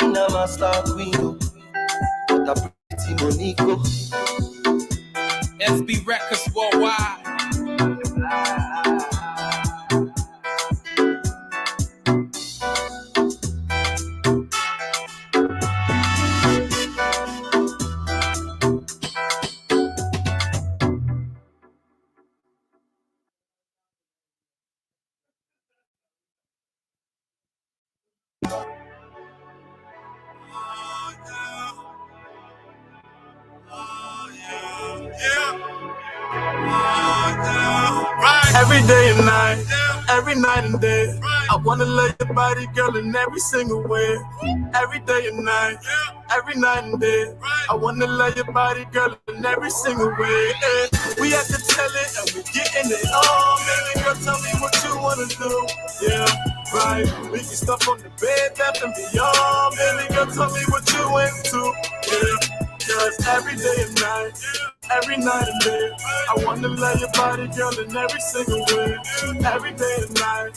In a master queen, what a pretty Monico. SB Records worldwide. Every day and night, every night and day, I wanna love your body, girl, in every single way. Every day and night, every night and day, I wanna love your body, girl, in every single way. We have to tell it and we getting it on. Baby girl, tell me what you wanna do. Yeah, right. We can stuff on the bed, bath and beyond. Baby girl, tell me what you into. Yeah, cause every day and night, every night and day, I wanna love your body, girl, in every single way. Every day and night,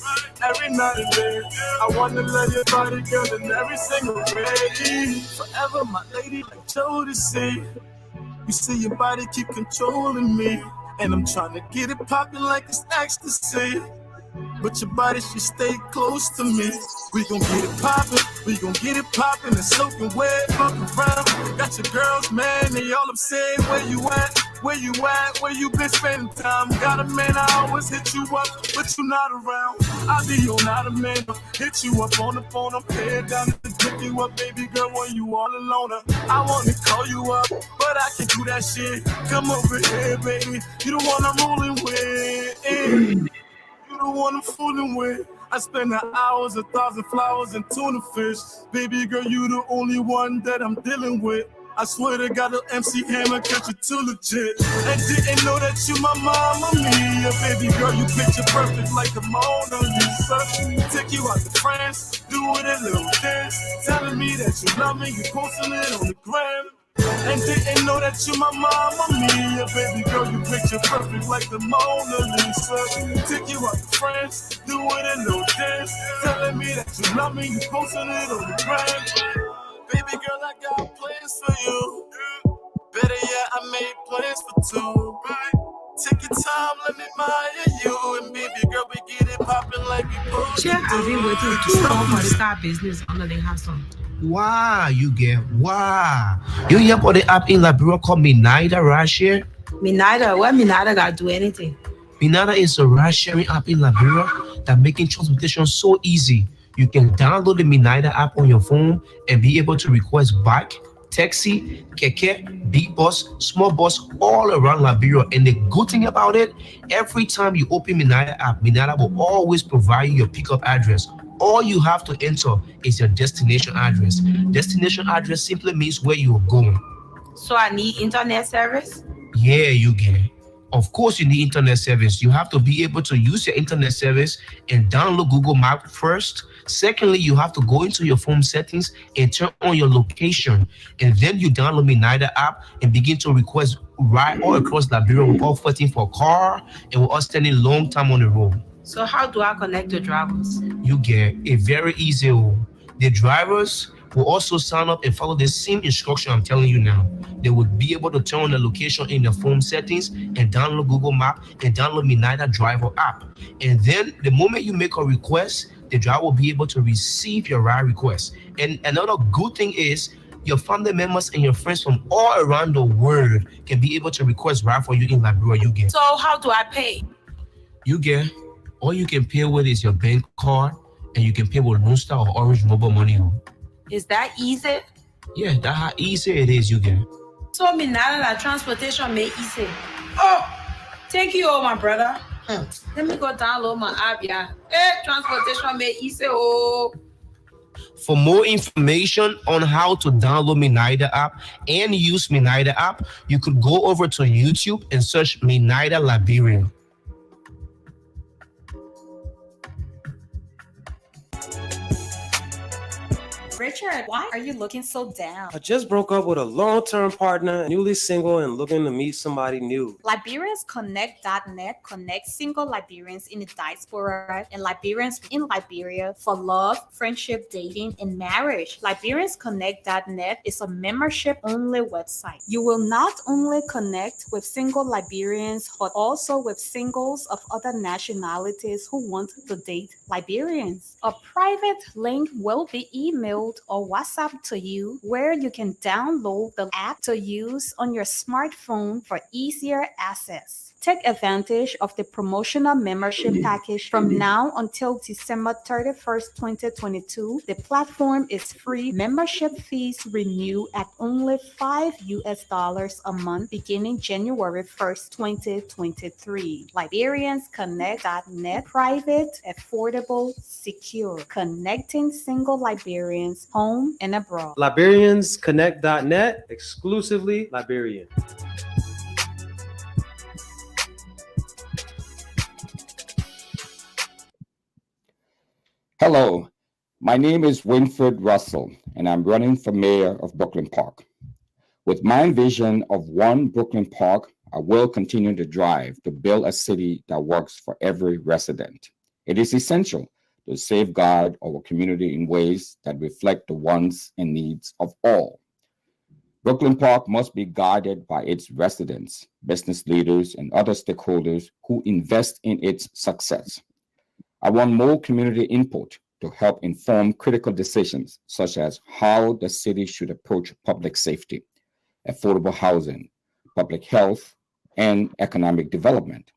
every night and day, I wanna love your body, girl, in every single way. Forever, my lady, like Jodeci. You see your body keep controlling me, and I'm trying to get it popping like it's ecstasy. But your body should stay close to me. We gon' get it poppin', we gon' get it poppin' and soaking wet, fucking around. Got your girls, man, they all upset. Where you at? Where you at? Where you been spending time? Got a man, I always hit you up, but you not around. I be on not a man, hit you up on the phone. I'm head down to pick you up, baby girl, when you all alone. I wanna call you up, but I can't do that shit. Come over here, baby, you the one I'm rolling with. You the one I'm fooling with. I spend the hours, 1,000 flowers and tuna fish. Baby girl, you the only one that I'm dealing with. I swear to God, the MC Hammer catch you too legit. And didn't know that you my mama mia. Baby girl, you picture perfect like a Mona Lisa. Take you out to France, do it a little dance. Telling me that you love me, you posting it on the gram. And didn't know that you my mama mia. Baby girl, you picture perfect like the Mona Lisa. Take you out to France, do it a little dance. Telling me that you love me, you posting it on the gram. Baby girl, I got plans for you. Better yet, I made plans for two. Take your time, let me admire you. And baby girl, we get it popping like we supposed to do. I've been waiting to start for start business under the hustle. Wow, you get wow. You hear about the app in Liberia called Minida Russia? Minida, what Minida got to do anything? Minida is a ride sharing app in Liberia that making transportation so easy. You can download the Minida app on your phone and be able to request bike, taxi, keke, big bus, small bus all around Liberia. And the good thing about it, every time you open Minida app, Minida will always provide you your pickup address. All you have to enter is your destination address. Destination address simply means where you are going. So I need internet service? Yeah, you get it. Of course, you need internet service. You have to be able to use your internet service and download Google Maps first. Secondly, you have to go into your phone settings and turn on your location. And then you download Minida app and begin to request ride all across Liberia without fighting for a car and without spending a long time on the road. So how do I connect the drivers? You get it very easy. The drivers will also sign up and follow the same instruction I'm telling you now. They would be able to turn on the location in their phone settings and download Google Maps and download Minida Driver app. And then the moment you make a request, the driver will be able to receive your ride request. And another good thing is your family members and your friends from all around the world can be able to request ride for you in Liberia. You get. So how do I pay? You get. All you can pay with is your bank card, and you can pay with Lone Star or Orange Mobile Money. Is that easy? Yeah, that's how easy it is, you get. So Minida la transportation made easy. Oh, thank you, my brother. Let me go download my app, yeah. Hey, transportation made easy, oh. For more information on how to download Minida app and use Minida app, you could go over to YouTube and search Minida Liberia. Richard, why are you looking so down? I just broke up with a long-term partner, newly single and looking to meet somebody new. LiberiansConnect.net connects single Liberians in the diaspora and Liberians in Liberia for love, friendship, dating, and marriage. LiberiansConnect.net is a membership-only website. You will not only connect with single Liberians, but also with singles of other nationalities who want to date Liberians. A private link will be emailed or WhatsApp to you where you can download the app to use on your smartphone for easier access. Take advantage of the promotional membership package from now until December 31st, 2022. The platform is free. Membership fees renew at only $5 a month beginning January 1st, 2023. LiberiansConnect.net, private, affordable, secure, connecting single Liberians home and abroad. LiberiansConnect.net, exclusively Liberian. Hello, my name is Winfred Russell, and I'm running for mayor of Brooklyn Park. With my vision of one Brooklyn Park, I will continue to drive to build a city that works for every resident. It is essential to safeguard our community in ways that reflect the wants and needs of all. Brooklyn Park must be guided by its residents, business leaders, and other stakeholders who invest in its success. I want more community input to help inform critical decisions, such as how the city should approach public safety, affordable housing, public health, and economic development.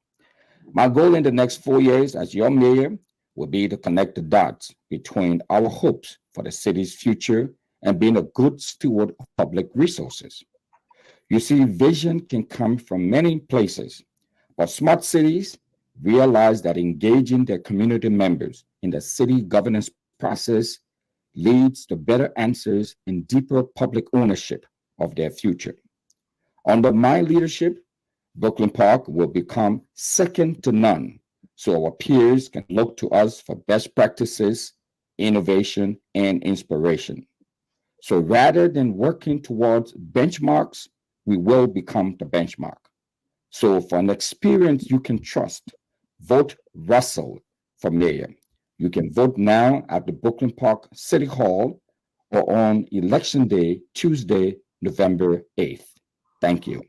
My goal in the next 4 years as your mayor will be to connect the dots between our hopes for the city's future and being a good steward of public resources. You see, vision can come from many places, but smart cities realize that engaging their community members in the city governance process leads to better answers and deeper public ownership of their future. Under my leadership, Brooklyn Park will become second to none, so our peers can look to us for best practices, innovation, and inspiration. So rather than working towards benchmarks, we will become the benchmark. So for an experience you can trust, vote Russell for mayor. You can vote now at the Brooklyn Park City Hall or on Election Day, Tuesday, November 8th. Thank you.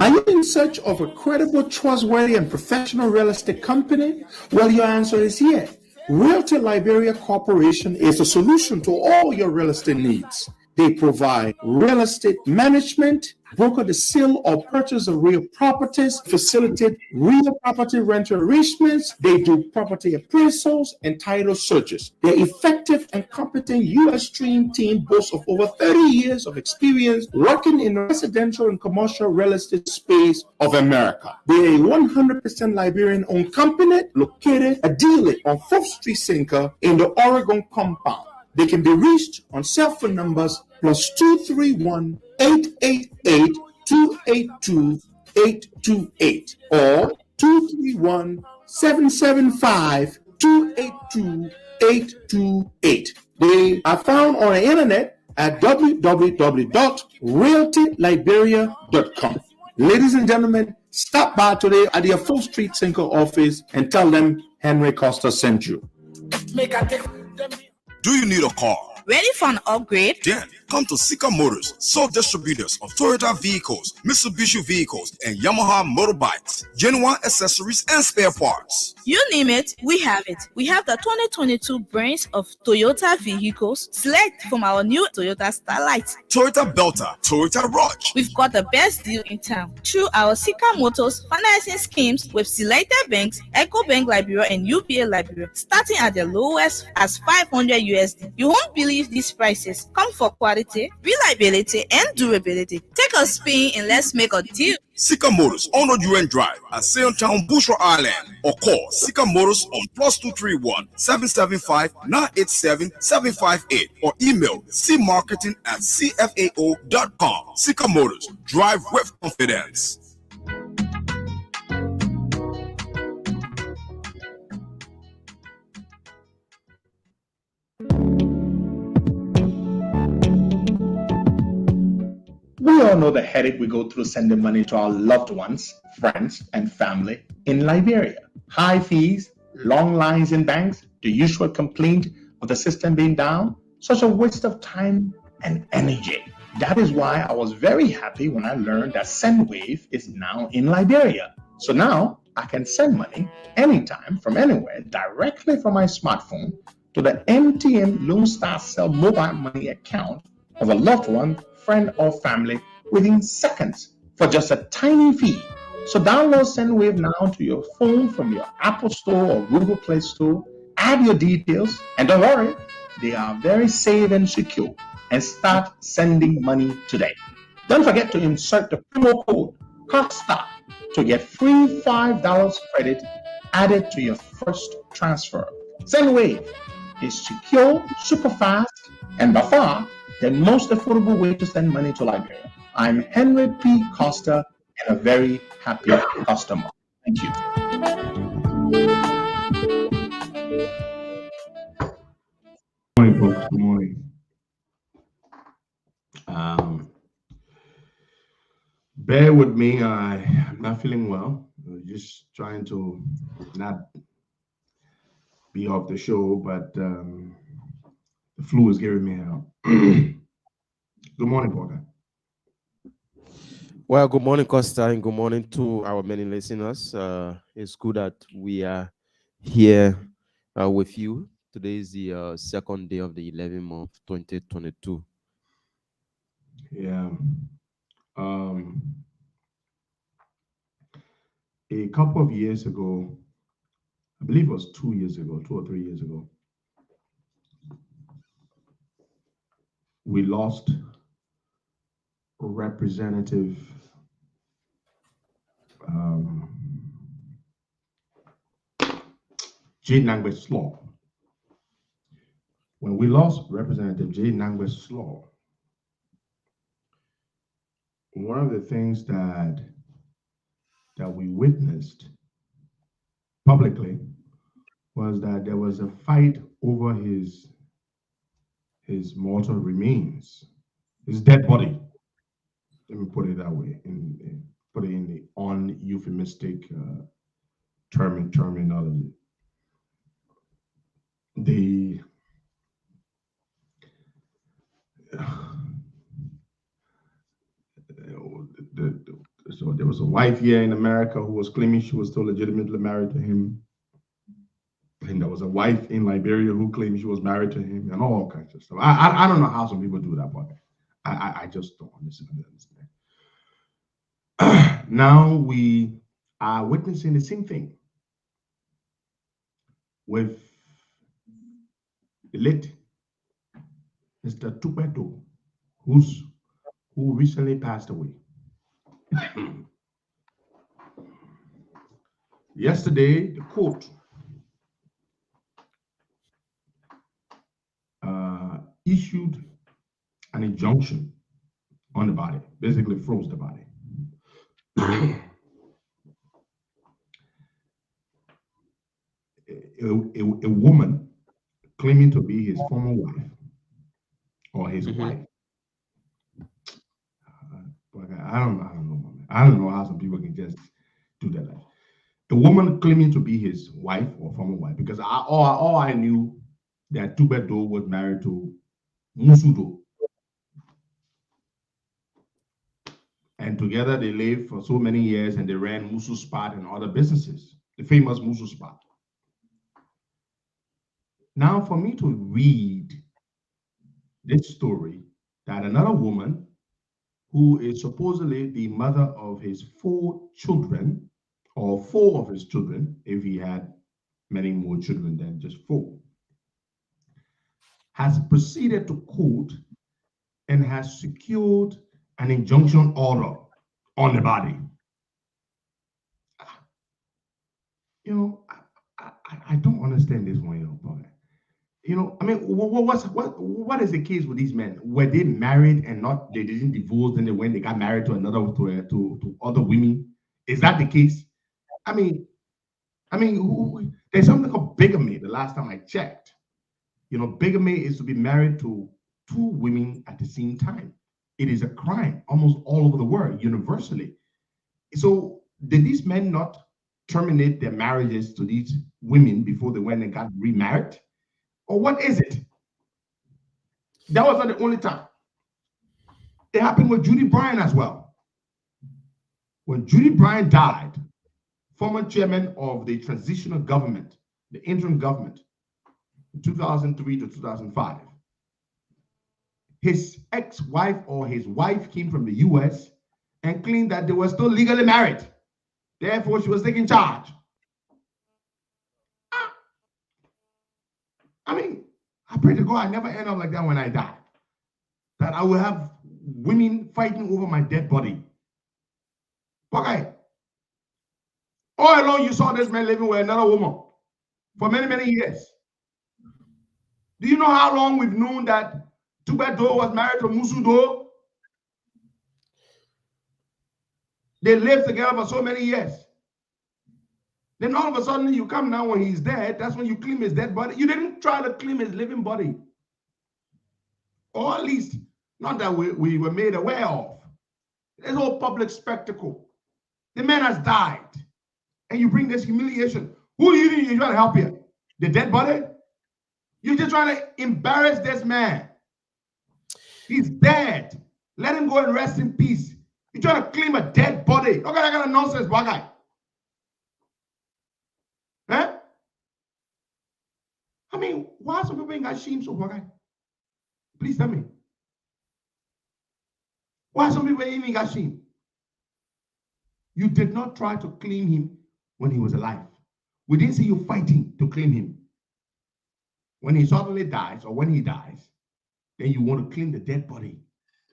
Are you in search of a credible, trustworthy, and professional real estate company? Well, your answer is yes. Realty Liberia Corporation is a solution to all your real estate needs. They provide real estate management, broker the sale or purchase of real properties, facilitate real property rental arrangements. They do property appraisals and title searches. Their effective and competent U.S. trained team boasts of over 30 years of experience working in the residential and commercial real estate space of America. They are a 100% Liberian-owned company located ideally on 4th Street Sinker in the Oregon compound. They can be reached on cell phone numbers +231 888 282 828 or 231 775 282 828. They are found on the internet at www.realtyliberia.com. Ladies and gentlemen, stop by today at their 4th Street Sinker office and tell them Henry Costa sent you. Do you need a car? Ready for an upgrade? Then come to Sika Motors, sole distributors of Toyota vehicles, Mitsubishi vehicles, and Yamaha motorbikes, genuine accessories and spare parts. You name it, we have it. We have the 2022 brands of Toyota vehicles. Select from our new Toyota Starlight, Toyota Belter, Toyota Rush. We've got the best deal in town. Through our Sika Motors financing schemes with selected banks, EcoBank Liberia and UBA Liberia, starting at the lowest as $500 USD. You won't believe these prices. Come for quality, reliability, and durability. Take a spin and let's make a deal. Sika Motors on UN Drive at Sailtown, Bushra Island, or call Sika Motors on +231 775 987 758 or email cmarketing@cfao.com. Sika Motors, drive with confidence. We all know the headache we go through sending money to our loved ones, friends, and family in Liberia. High fees, long lines in banks, the usual complaint of the system being down, such a waste of time and energy. That is why I was very happy when I learned that Sendwave is now in Liberia. So now I can send money anytime from anywhere directly from my smartphone to the MTN Lone Star Cell mobile money account of a loved one, friend, or family within seconds for just a tiny fee. So download Sendwave now to your phone from your Apple Store or Google Play Store. Add your details, and don't worry, they are very safe and secure. And start sending money today. Don't forget to insert the promo code Costa to get free $5 credit added to your first transfer. Sendwave is secure, super fast, and by far the most affordable way to send money to Liberia. I'm Henry P. Costa and a very happy customer. Thank you. Good morning, folks. Good morning. Bear with me. I'm not feeling well. Just trying to not be off the show, but the flu is giving me hell. Good morning, Porter. Well, good morning, Costa, and good morning to our many listeners. It's good that we are here with you. Today is the second day of the 11th month, 2022. Yeah. A couple of years ago, I believe it was 2 years ago, 2 or 3 years ago, we lost Representative J. Nangbe Slaw. When we lost Representative J. Nangbe Slaw, one of the things that we witnessed publicly was that there was a fight over his mortal remains, his dead body. Let me put it that way, put it in the un-euphemistic terminology. So there was a wife here in America who was claiming she was still legitimately married to him. And there was a wife in Liberia who claimed she was married to him and all kinds of stuff. I don't know how some people do that, but I just don't understand. Now we are witnessing the same thing with the late Mr. Davido, who recently passed away. Yesterday, the court issued an injunction on the body, basically froze the body. A woman claiming to be his former wife or his wife. I don't know. I don't know how some people can just do that. A woman claiming to be his wife or former wife, because all I knew that Davido was married to Musudo. And together they lived for so many years and they ran Musu Spot and other businesses, the famous Musu Spot. Now, for me to read this story that another woman who is supposedly the mother of his 4 children, or 4 of his children, if he had many more children than just 4, has proceeded to court and has secured an injunction order on the body. You know, I don't understand this one, brother. You know, I mean, what is the case with these men? Were they married and they didn't divorce, and they got married to to other women? Is that the case? I mean, there's something called bigamy. The last time I checked, you know, bigamy is to be married to 2 women at the same time. it is a crime almost all over the world, universally. So did these men not terminate their marriages to these women before they went and got remarried? Or what is it? That was not the only time. It happened with Judy Bryant as well. When Judy Bryant died, former chairman of the transitional government, the interim government, 2003 to 2005, his ex-wife or his wife came from the US and claimed that they were still legally married. Therefore, she was taking charge. I mean, I pray to God I never end up like that when I die. That I will have women fighting over my dead body. Okay. All along, you saw this man living with another woman for many, many years. Do you know how long we've known that Tubedo was married to Musudo? They lived together for so many years. Then all of a sudden, you come now when he's dead, that's when you claim his dead body. You didn't try to claim his living body. Or at least, not that we were made aware of. This whole public spectacle. The man has died. And you bring this humiliation. Who are you think you're trying to help here? The dead body? You're just trying to embarrass this man. He's dead. Let him go and rest in peace. You're trying to claim a dead body. Look at that kind of nonsense, black guy. Huh? I mean, why some people ain't got shame so black guy? Please tell me. Why some people ain't even got shame? You did not try to claim him when he was alive. We didn't see you fighting to claim him. When he suddenly dies, or when he dies, then you want to claim the dead body.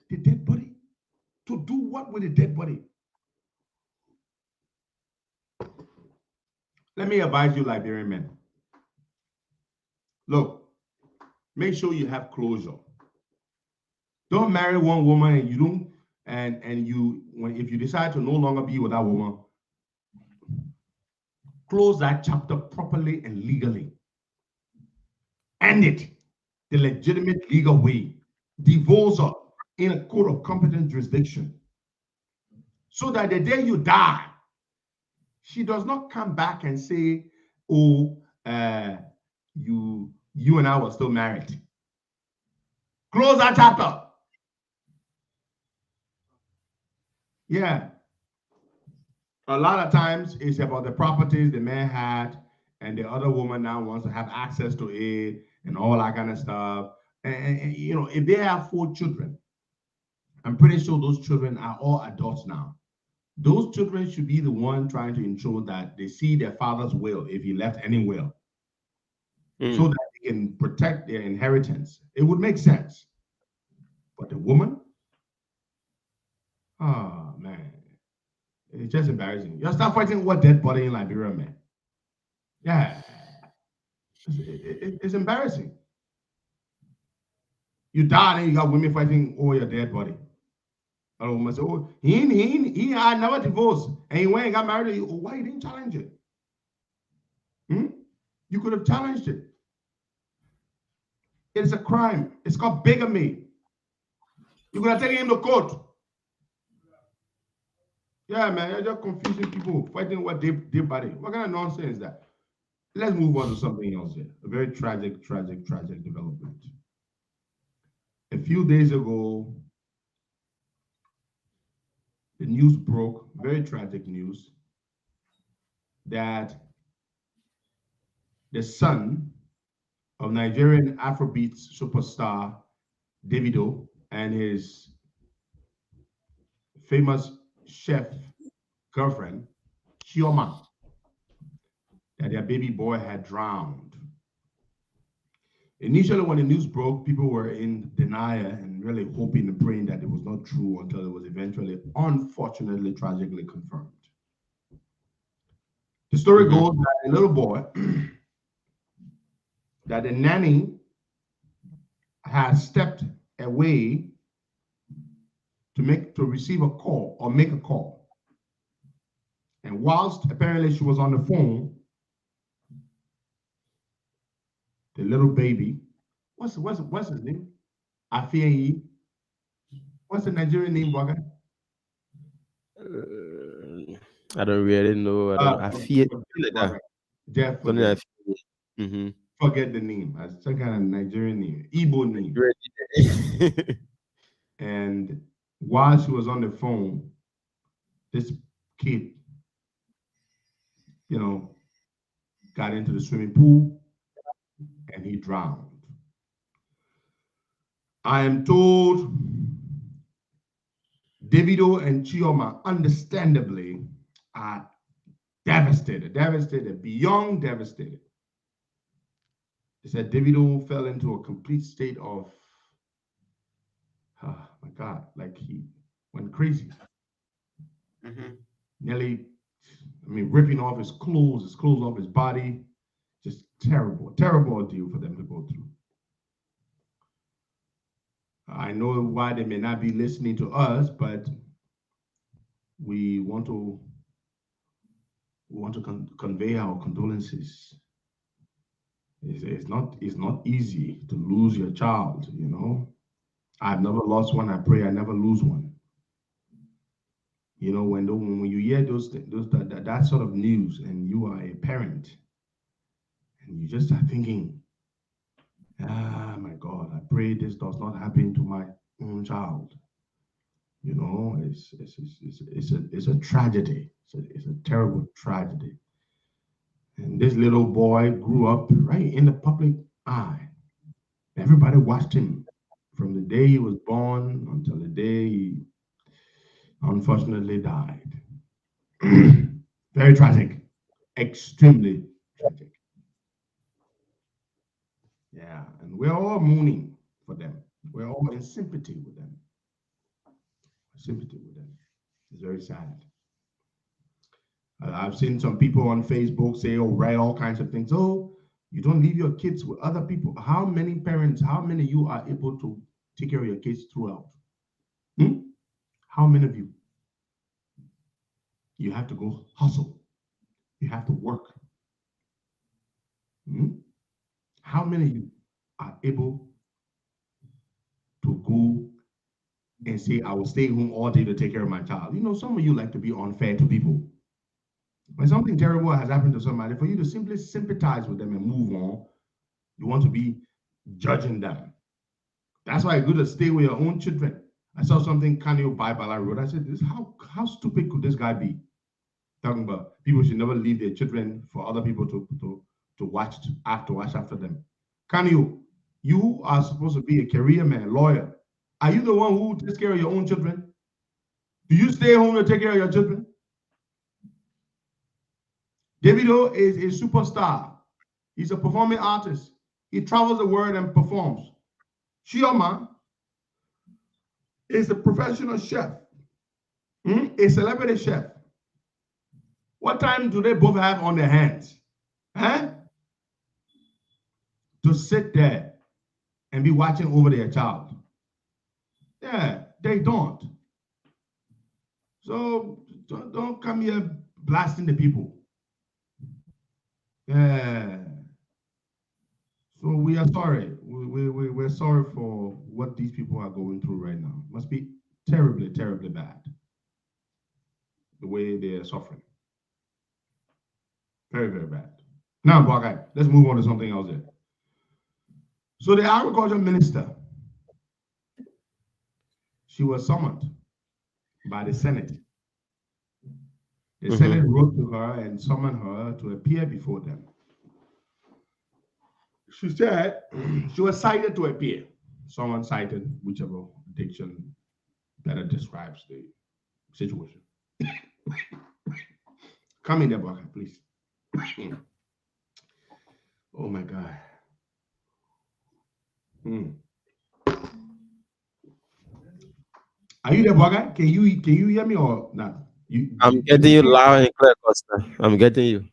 The dead body? To do what with the dead body? Let me advise you, Liberian men. Look, make sure you have closure. Don't marry one woman and you don't, and you, if you decide to no longer be with that woman, close that chapter properly and legally. End it the legitimate legal way. Divorce her in a court of competent jurisdiction. So that the day you die, she does not come back and say, oh, you and I were still married. Close that chapter. Yeah. A lot of times it's about the properties the man had and the other woman now wants to have access to it and all that kind of stuff. And you know, if they have 4 children, I'm pretty sure those children are all adults now. Those children should be the one trying to ensure that they see their father's will, if he left any will, so that they can protect their inheritance. It would make sense. But the woman, oh man, it's just embarrassing. You start fighting what dead body in Liberia, man. Yeah, it's embarrassing. You die and you got women fighting over your dead body. A woman say, oh, he had never divorced and he went and got married. Oh, why you didn't challenge it? You could have challenged it. It's a crime. It's called bigamy. You could have taken him to court. Yeah, man, you're just confusing people, fighting what dead body. What kind of nonsense is that? Let's move on to something else here. A very tragic development. A few days ago, the news broke, very tragic news, that the son of Nigerian Afrobeat superstar Davido and his famous chef girlfriend, Chioma, that their baby boy had drowned. Initially, when the news broke, people were in denial and really hoping and praying that it was not true until it was eventually, unfortunately, tragically confirmed. The story goes that a little boy, that the nanny has stepped away to receive a call or make a call. And whilst apparently she was on the phone, the little baby, what's his name? Afei. What's the Nigerian name, Bwaga? I don't really know. I don't know. I feel like that. Jeff, Something I feel. Mm-hmm. forget the name. It's some kind of Nigerian name, Igbo name. And while she was on the phone, this kid, got into the swimming pool and he drowned. I am told Davido and Chioma, understandably, are devastated, beyond devastated. They said Davido fell into a complete state of, oh my God, like he went crazy. Nearly, ripping off his clothes off his body. Just terrible ordeal for them to go through. I know why they may not be listening to us, but we want to convey our condolences. It's not easy to lose your child, I've never lost one. I pray I never lose one. When you hear that sort of news and you are a parent and you just start thinking, my God, I pray this does not happen to my own child. It's a tragedy. It's a terrible tragedy. And this little boy grew up right in the public eye. Everybody watched him from the day he was born until the day he unfortunately died. Very tragic. Extremely tragic. Yeah, and we're all mourning for them. We're all in sympathy with them. It's very sad. I've seen some people on Facebook say, write all kinds of things. Oh, you don't leave your kids with other people. How many parents, how many of you are able to take care of your kids throughout? How many of you? You have to go hustle. You have to work. How many of you are able to go and say, I will stay home all day to take care of my child? Some of you like to be unfair to people. When something terrible has happened to somebody, for you to simply sympathize with them and move on, you want to be judging them. That's why it's good to stay with your own children. I saw something Kanyo Baibala wrote. I said, how stupid could this guy be? Talking about people should never leave their children for other people to watch after them. Kanyo, you are supposed to be a career man, lawyer. Are you the one who takes care of your own children? Do you stay home to take care of your children? Davido is a superstar. He's a performing artist. He travels the world and performs. Chioma is a professional chef, a celebrity chef. What time do they both have on their hands? To sit there and be watching over their child. Yeah, they don't. So don't come here blasting the people. Yeah. So we are sorry. We're sorry for what these people are going through right now. Must be terribly, terribly bad. The way they are suffering. Very, very bad. Now, Bwagai, let's move on to something else here. So the agriculture minister, she was summoned by the Senate. The Senate wrote to her and summoned her to appear before them. She said she was cited to appear. Someone cited, whichever diction better describes the situation. Come in there, Bwagai, please. Oh my God. Are you there, Bwagai? Can you hear me or not? I'm getting you loud and clear, Costa. I'm getting you.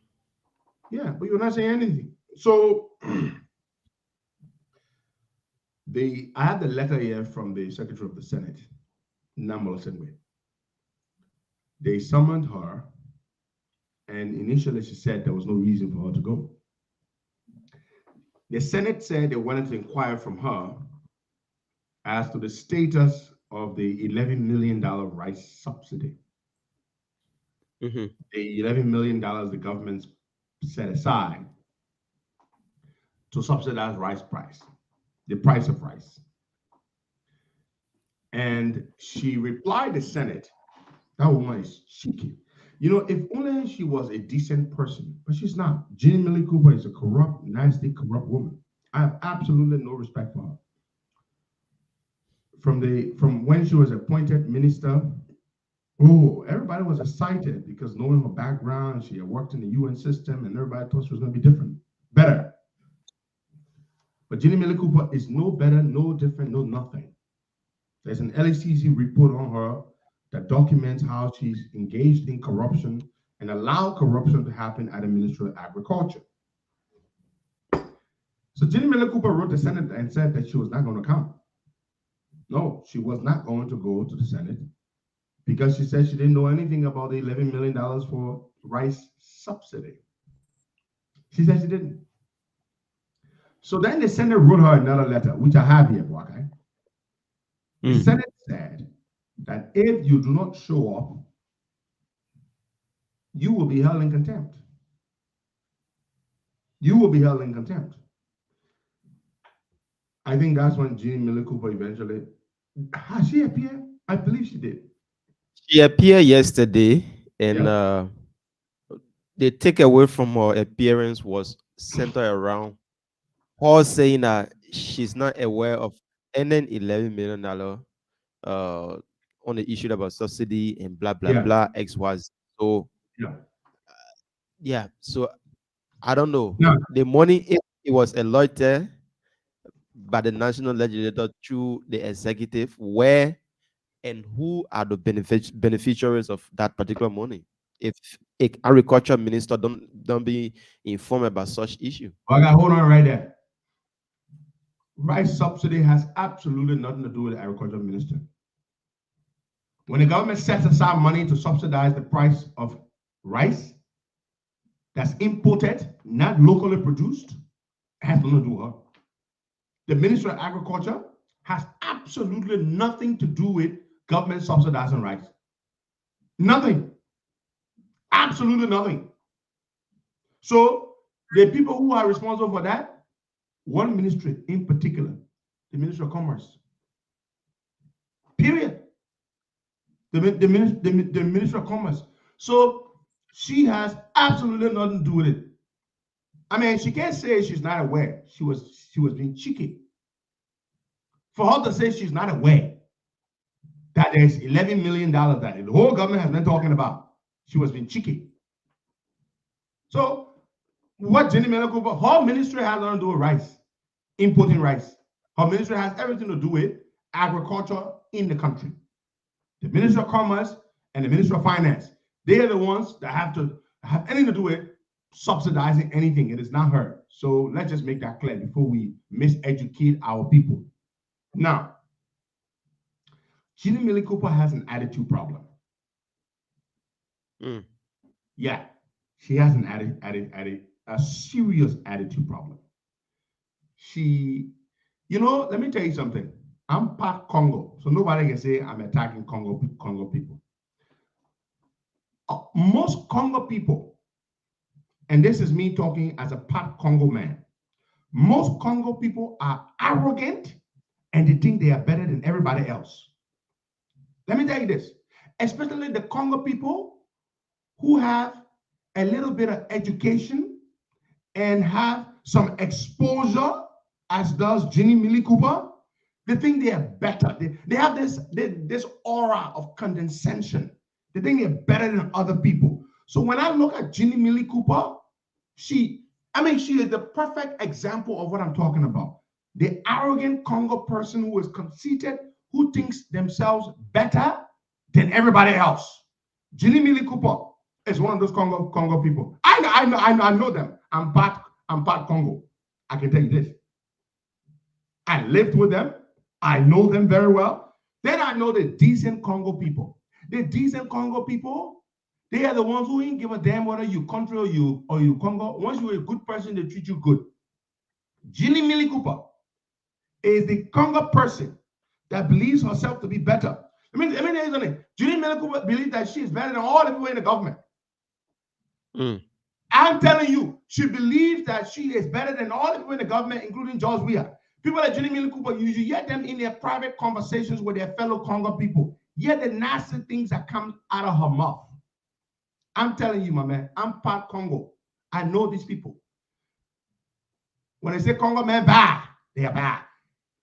Yeah, but you're not saying anything. So I had the letter here from the Secretary of the Senate, Namala Sendwave. They summoned her, and initially she said there was no reason for her to go. The Senate said they wanted to inquire from her as to the status of the $11 million rice subsidy. Mm-hmm. The $11 million the government set aside to subsidize rice price, the price of rice. And she replied to the Senate, that woman is cheeky. You know, if only she was a decent person, but she's not. Jenny Millie Cooper is a corrupt, nasty, corrupt woman. I have absolutely no respect for her. From when she was appointed minister, oh, everybody was excited because knowing her background, she had worked in the UN system, and everybody thought she was going to be different, better. But Jenny Millie Cooper is no better, no different, no nothing. There's an LACC report on her that documents how she's engaged in corruption and allowed corruption to happen at the Ministry of Agriculture. So Jenny Millie Cooper wrote to the Senate and said that she was not going to come. No, she was not going to go to the Senate because she said she didn't know anything about the $11 million for rice subsidy. She said she didn't. So then the Senate wrote her another letter, which I have here, okay? The Senate said that if you do not show up, you will be held in contempt. You will be held in contempt. I think that's when Jean Millie Cooper eventually, has she appeared? I believe she did. She appeared yesterday, and the takeaway from her appearance was centered around her saying that she's not aware of any $11 million on the issue about subsidy and blah blah blah X was. So so I don't know. The money, if it was allotted by the national legislator through the executive, where and who are the beneficiaries of that particular money? If an agriculture minister don't be informed about such issue. Okay, hold on right there. Rice subsidy has absolutely nothing to do with the agriculture minister. When the government sets aside money to subsidize the price of rice that's imported, not locally produced, it has nothing to do with her. The Ministry of Agriculture has absolutely nothing to do with government subsidizing rice. Nothing. Absolutely nothing. So the people who are responsible for that, one ministry in particular, the Ministry of Commerce. Period. The Ministry of Commerce. So she has absolutely nothing to do with it. I mean, she can't say she's not aware. She was being cheeky. For her to say she's not aware that there's $11 million that the whole government has been talking about, she was being cheeky. So what Jenny Millie Cooper, her ministry has nothing to do with rice, importing rice. Her ministry has everything to do with agriculture in the country. The Ministry of Commerce and the Ministry of Finance, they are the ones that have to have anything to do with subsidizing anything. It is not her. So let's just make that clear before we miseducate our people. Now, Jenny Millie Cooper has an attitude problem. Yeah, she has a serious attitude problem. She, let me tell you something. I'm part Congo, so nobody can say I'm attacking Congo people. Most Congo people, and this is me talking as a part Congo man, most Congo people are arrogant and they think they are better than everybody else. Let me tell you this, especially the Congo people who have a little bit of education and have some exposure, as does Jenny Millie Cooper. They think they are better. They have this aura of condescension. They think they're better than other people. So when I look at Jenny Millie Cooper, she is the perfect example of what I'm talking about. The arrogant Congo person who is conceited, who thinks themselves better than everybody else. Jenny Millie Cooper is one of those Congo people. I know them. I'm part Congo. I can tell you this. I lived with them. I know them very well. Then I know the decent Congo people. The decent Congo people, they are the ones who ain't give a damn whether you country or you Congo. Once you're a good person, they treat you good. Jenny Millie Cooper is the Congo person that believes herself to be better. Let me tell you something. Judy Miller Cooper believes that she is better than all the people in the government. I'm telling you, she believes that she is better than all the people in the government, including George Weah. People like Judy Miller Cooper, you hear them in their private conversations with their fellow Congo people. Yet the nasty things that come out of her mouth. I'm telling you, my man, I'm part Congo. I know these people. When they say Congo man bad, they are bad.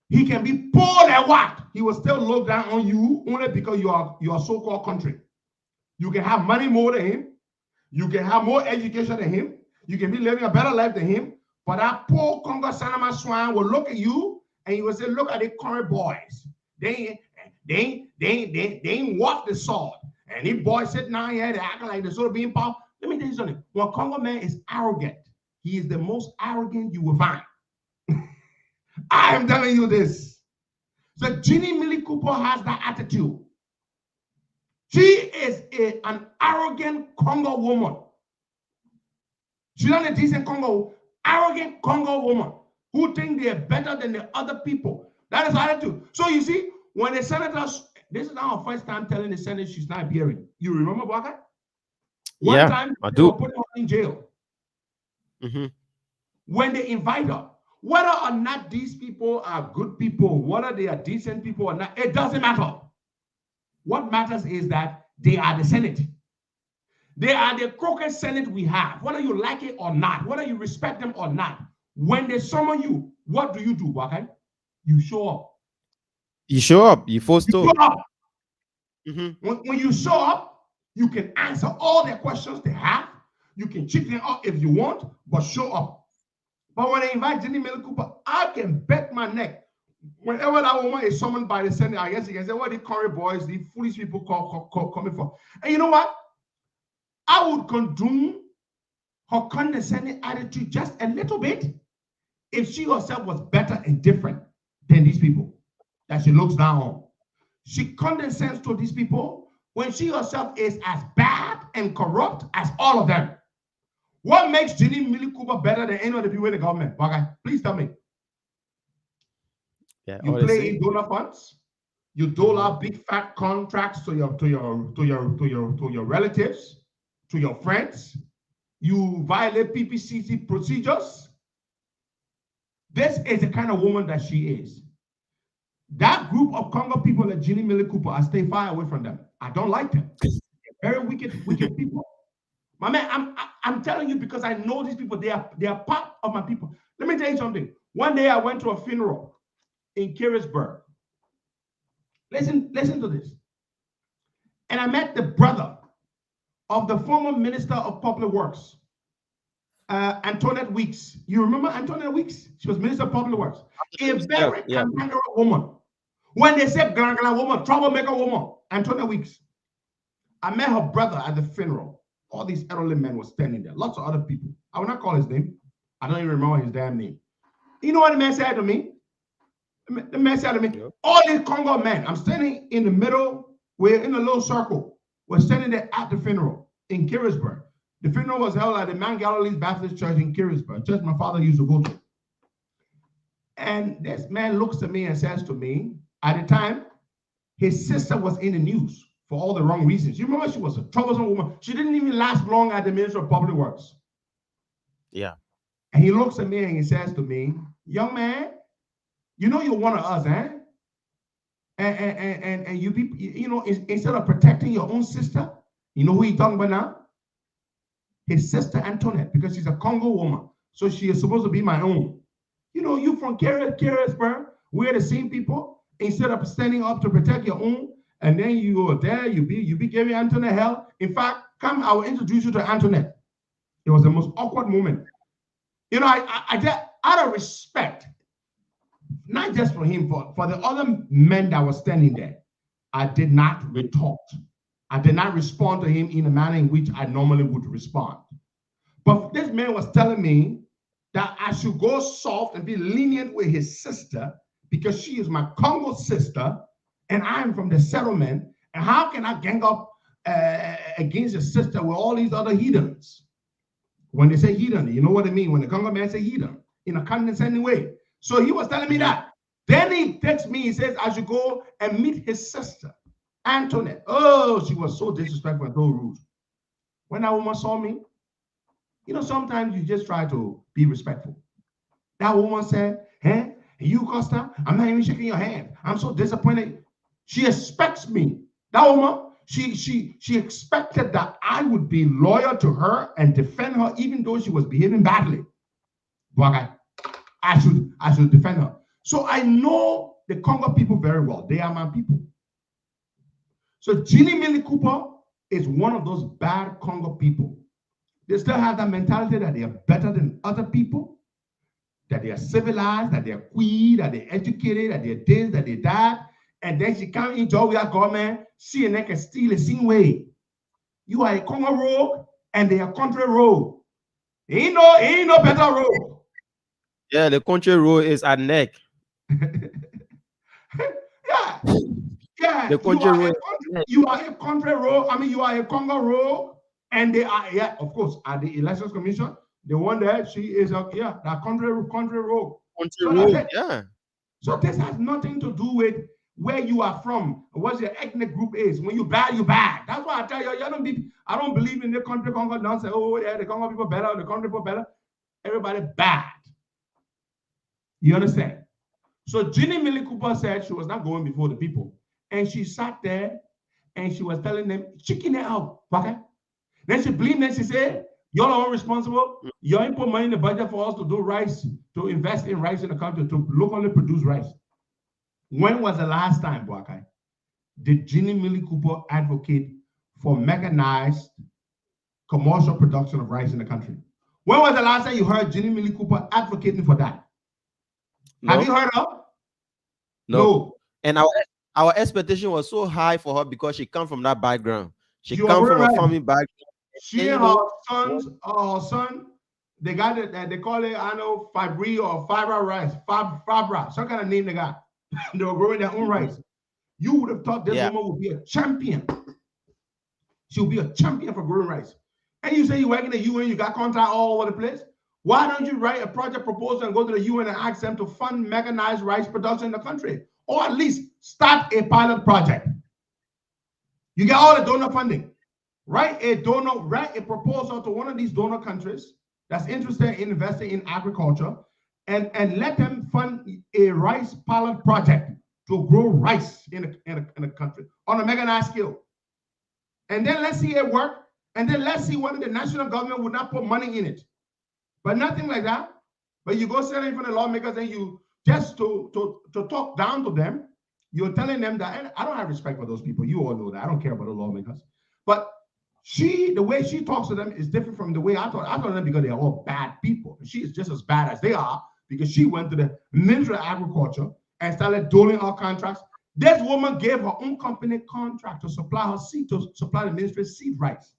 He can be poor and what? He will still look down on you only because you are so-called country. You can have money more than him. You can have more education than him. You can be living a better life than him. But that poor Congo Sanama swine will look at you and he will say, look at the current boys. They ain't walk the sword. And these boys sitting down here, they acting like they're sort of being powerful. Let me tell you something. When Congo man is arrogant, he is the most arrogant you will find. I am telling you this. So Ginny Millie Cooper has that attitude. She is an arrogant Congo woman. She's not a decent Congo, arrogant Congo woman who think they're better than the other people. That is her attitude. So you see, when the senators, this is our first time telling the Senate she's not bearing. You remember Baka? One time I they do. were putting her in jail. When they invite her, whether or not these people are good people, whether they are decent people or not, it doesn't matter. What matters is that they are the Senate. They are the crooked Senate we have, whether you like it or not, whether you respect them or not. When they summon you, what do? Baka? You show up. You show up. You forced to. Show up. When you show up, you can answer all their questions they have. You can check them up if you want, but show up. But when they invite Jenny Miller Cooper, I can bet my neck. Whenever that woman is summoned by the Senate, I guess you can say, what the curry boys, the foolish people coming for. And you know what? I would condone her condescending attitude just a little bit if she herself was better and different than these people that she looks down on. She condescends to these people when she herself is as bad and corrupt as all of them. What makes Jenny Millie Cooper better than any of the people in the government? Okay, please tell me. Yeah, you play in donor funds. You dole out big fat contracts to your relatives, to your friends. You violate PPCC procedures. This is the kind of woman that she is. That group of Congo people like Jenny Millie Cooper, I stay far away from them. I don't like them. They're very wicked people. My man, I'm telling you because I know these people. They are part of my people. Let me tell you something. One day I went to a funeral in Carisburg. Listen to this. And I met the brother of the former Minister of Public Works, Antoinette Weeks. You remember Antoinette Weeks? She was Minister of Public Works. A very cantankerous woman. When they say Glangala woman, troublemaker woman, Antoinette Weeks. I met her brother at the funeral. All these elderly men were standing there. Lots of other people. I will not call his name. I don't even remember his damn name. You know what the man said to me? The man said to me, all these Congo men, I'm standing in the middle, we're in a little circle. We're standing there at the funeral in Carisburg. The funeral was held at the Mount Galilee's Baptist Church in Carisburg, church my father used to go to. And this man looks at me and says to me, at the time, his sister was in the news for all the wrong reasons. You remember she was a troublesome woman. She didn't even last long at the Ministry of Public Works. Yeah. And he looks at me and he says to me, young man, you know you're one of us, eh? And you people, you know, instead of protecting your own sister, you know who he's talking about now? His sister Antoinette, because she's a Congo woman. So she is supposed to be my own. You know, you from Carisburg, we're the same people. Instead of standing up to protect your own, and then you are there, you be giving Antoinette hell. In fact, come, I will introduce you to Antoinette. It was the most awkward moment. You know, I just, out of respect, not just for him, for the other men that were standing there, I did not retort. I did not respond to him in the manner in which I normally would respond. But this man was telling me that I should go soft and be lenient with his sister because she is my Congo sister and I'm from the settlement. And how can I gang up against a sister with all these other heathens? When they say heathen, you know what I mean? When the Congo man say heathen, in a condescending way. So he was telling me that Then he texts me, he says, I should go and meet his sister, Antoinette. Oh, she was so disrespectful and so rude. When that woman saw me, sometimes you just try to be respectful. That woman said, hey, you, Costa, I'm not even shaking your hand. I'm so disappointed. She expects me. That woman, she expected that I would be loyal to her and defend her, even though she was behaving badly. But I should defend her. So I know the Congo people very well. They are my people. So Ginny Millie Cooper is one of those bad Congo people. They still have that mentality that they are better than other people, that they are civilized, that they are queer, that they're educated, that they're this, that they're that. And then she come into our government, she and they can steal the same way. You are a Congo rogue and they are country rogue. Ain't no better rogue. Yeah, the country road is at neck. Yeah. The country road. You are a country rogue. I mean, you are a Congo rogue, and they are, yeah, of course, at the Elections Commission, the one that she is, that country rogue. Country road, yeah. So this has nothing to do with where you are from, what your ethnic group is. When you bad, you bad. That's why I tell you, I don't believe in the country Congo. Don't say, oh, yeah, the Congo people better, the country people better. Everybody bad. You understand? So Ginny Millie Cooper said she was not going before the people. And she sat there and she was telling them, chicken it out, okay? Then she blamed them. She said, y'all are responsible. Y'all ain't put money in the budget for us to do rice, to invest in rice in the country, to locally produce rice. When was the last time, Boakai, did Ginny Millie Cooper advocate for mechanized commercial production of rice in the country? When was the last time you heard Ginny Millie Cooper advocating for that? No. Have you heard her? No. And our expectation was so high for her because she come from that background. She come from a farming background. She and her son, they got it, they call it, I know, Fabri or Fibra rice, Fabra, some kind of name they got. They were growing their own rice. You would have thought this woman would be a champion. She would be a champion for growing rice. And you say you work in the UN, you got contact all over the place. Why don't you write a project proposal and go to the UN and ask them to fund mechanized rice production in the country? Or at least start a pilot project. You get all the donor funding. Write a proposal to one of these donor countries that's interested in investing in agriculture and let them fund a rice pilot project to grow rice in a country on a mechanized scale. And then let's see it work. And then let's see whether the national government would not put money in it. But nothing like that. But you go sit in front of the lawmakers and you just to talk down to them, you're telling them that, and I don't have respect for those people. You all know that. I don't care about the lawmakers. But the way she talks to them is different from the way I talk. I talk to them because they are all bad people. She is just as bad as they are because she went to the Ministry of Agriculture and started doling out contracts. This woman gave her own company contract to supply her seed, to supply the ministry seed rights.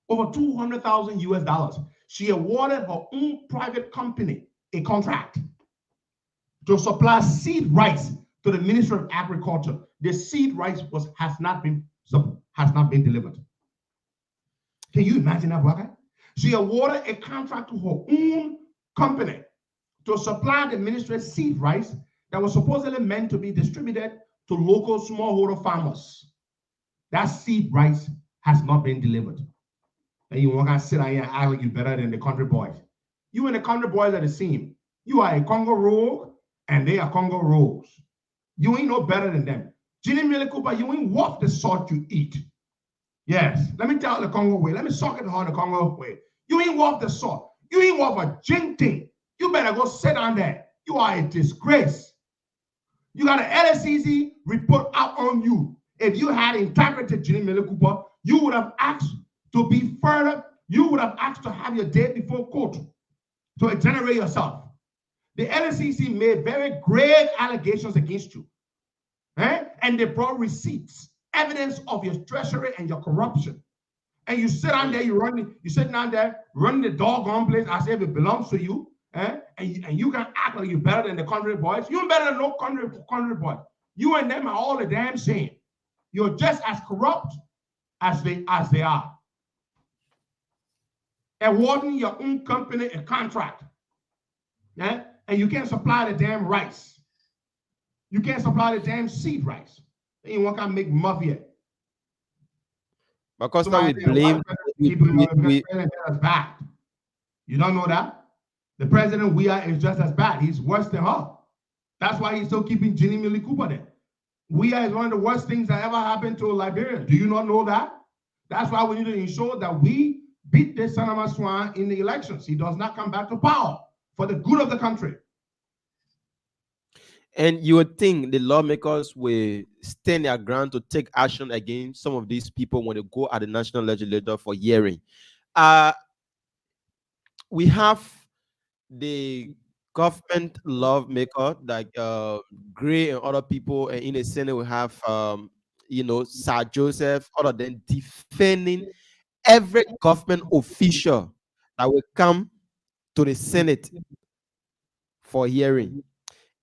Over $200,000 US. She awarded her own private company a contract to supply seed rice to the Ministry of Agriculture. The seed rice has not been delivered. Can you imagine that, Waka? She awarded a contract to her own company to supply the ministry seed rice that was supposedly meant to be distributed to local smallholder farmers. That seed rice has not been delivered. And you want to sit down here and act like you're better than the country boys. You and the country boys are the same. You are a Congo rogue, and they are Congo rogues. You ain't no better than them. Ginny Millie Cooper, you ain't worth the salt you eat. Yes, let me tell the Congo way. Let me suck it on the Congo way. You ain't worth the salt. You ain't worth a jinting. You better go sit down there. You are a disgrace. You got an LSCC report out on you. If you had integrity, Ginny Millie Cooper, you would have asked to be further. You would have asked to have your day before court to exonerate yourself. The LSCC made very grave allegations against you. And they brought receipts, evidence of your treachery and your corruption. And you sit down there, you sit down there, running the doggone place as if it belongs to you. And you can act like you're better than the country boys. You're better than no country boy. You and them are all the damn same. You're just as corrupt as they are. Awarding your own company a contract. And and you can't supply the damn rice. You can't supply the damn seed rice. You want to make muff yet. But Costa, we blame. Because president is bad. You don't know that? The president we are is just as bad. He's worse than her. That's why he's still keeping Ginny Millie Cooper there. We are is one of the worst things that ever happened to Liberia. Do you not know that? That's why we need to ensure that we beat this son of a swine in the elections. He does not come back to power for the good of the country. And you would think the lawmakers will stand their ground to take action against some of these people when they go at the national legislature for hearing. We have the government lawmaker like Gray and other people, and in the Senate we have Sir Joseph, other than defending every government official that will come to the Senate for hearing.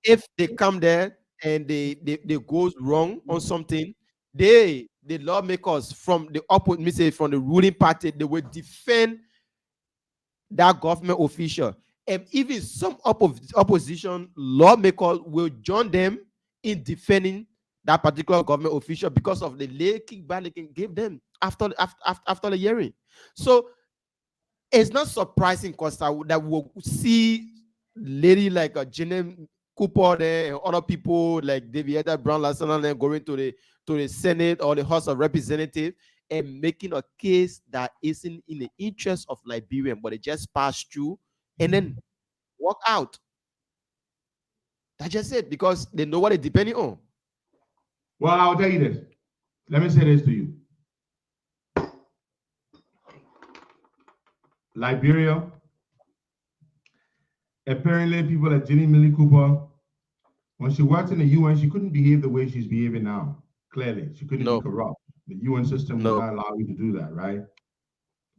If they come there and they goes wrong on something, the lawmakers from the from the ruling party, they will defend that government official. And even some opposition lawmakers will join them in defending that particular government official because of the kickback they can give them after the hearing. So it's not surprising, Costa, that we'll see lady like a Jenny Cooper there and other people like Davido Brown Lasana going to the Senate or the House of Representatives and making a case that isn't in the interest of Liberian, but it just passed through and then walk out. That's just it, because they know what they're depending on. Well, I'll tell you this. Let me say this to you. Liberia, apparently people like Jenny Millie Cooper, when she worked in the UN, she couldn't behave the way she's behaving now. Clearly, she couldn't be corrupt. The UN system will not allow you to do that, right?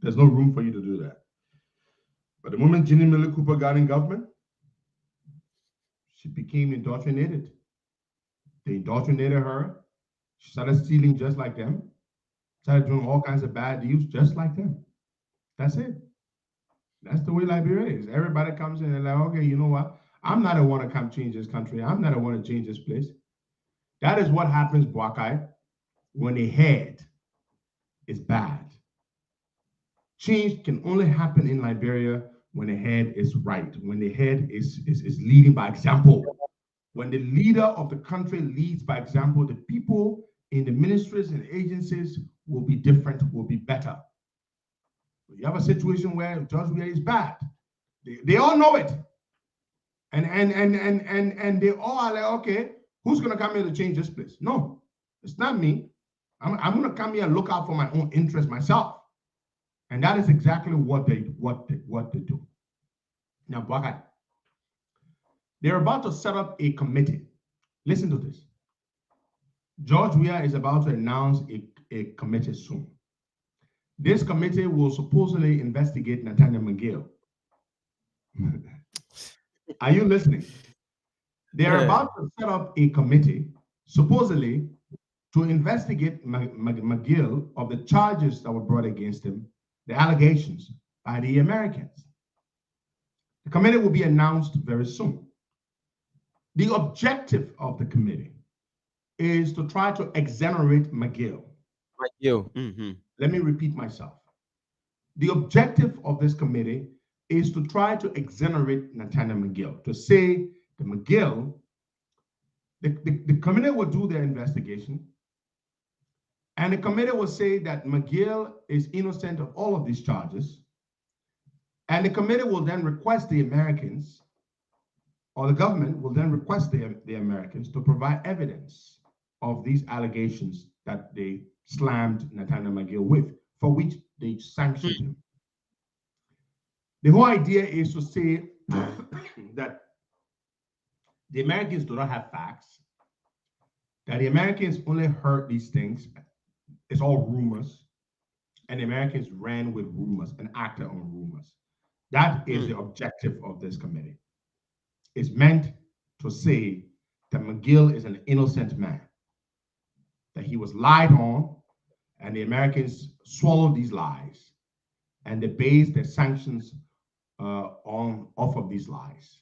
There's no room for you to do that. But the moment Jenny Millie Cooper got in government, she became indoctrinated. They indoctrinated her. She started stealing just like them. Started doing all kinds of bad deals just like them. That's it. That's the way Liberia is. Everybody comes in and like, okay, you know what? I'm not the one to come change this country. I'm not the one to change this place. That is what happens, Bwakai, when the head is bad. Change can only happen in Liberia when the head is right, when the head is leading by example. When the leader of the country leads by example, the people in the ministries and agencies will be different, will be better. You have a situation where Judge Weah is bad. They all know it. And they all are like, okay, who's gonna come here to change this place? No, it's not me. I'm gonna come here and look out for my own interest myself. And that is exactly what they do. Now, Bwakai, they're about to set up a committee. Listen to this. George Weah is about to announce a committee soon. This committee will supposedly investigate Nathaniel McGill. Are you listening? They're about to set up a committee, supposedly, to investigate McGill of the charges that were brought against him, the allegations by the Americans. The committee will be announced very soon. The objective of the committee is to try to exonerate McGill. Let me repeat myself. The objective of this committee is to try to exonerate Nathaniel McGill, to say that McGill, the committee will do their investigation, and the committee will say that McGill is innocent of all of these charges, and the committee will then request the Americans, or the government will then request the Americans to provide evidence of these allegations that they slammed Nathaniel McGill with, for which they sanctioned him. The whole idea is to say that the Americans do not have facts, that the Americans only heard these things, it's all rumors, and the Americans ran with rumors and acted on rumors. That is the objective of this committee. It's meant to say that McGill is an innocent man, that he was lied on, and the Americans swallowed these lies, and they based their sanctions off of these lies.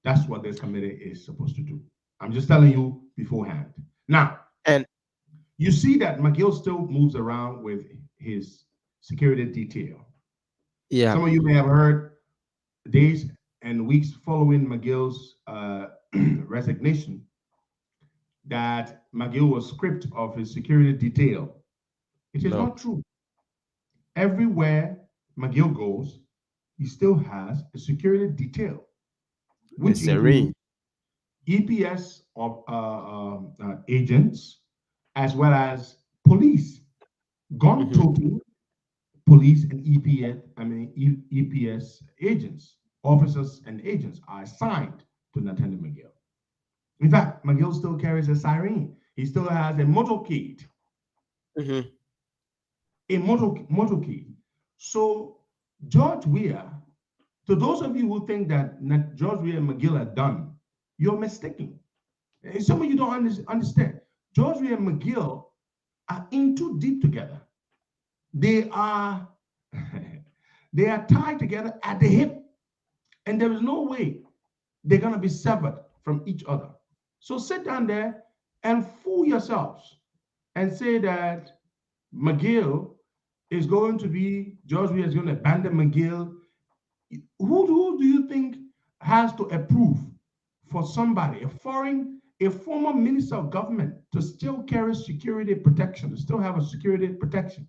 That's what this committee is supposed to do. I'm just telling you beforehand. Now, And you see that McGill still moves around with his security detail. yeah, Some of you may have heard days and weeks following McGill's resignation that McGill was stripped of his security detail. It is no, not true. Everywhere McGill goes, he still has a security detail, which it's serene. includes EPS of agents as well as police, gun Mhm. toting police and EPS agents, officers and agents are assigned to Nathaniel McGill. In fact, McGill still carries a siren. He still has a motorcade. Mhm. A motorcade. So George Weah, to those of you who think that George Weah and McGill are done, you're mistaken. And some of you don't understand. George Weah and McGill are in too deep together. They are they are tied together at the hip, and there is no way they're gonna be severed from each other. So sit down there and fool yourselves and say that McGill is going to be, George Weah is going to abandon McGill. Who do you think has to approve for somebody, a former minister of government, to still carry security protection, to still have a security protection?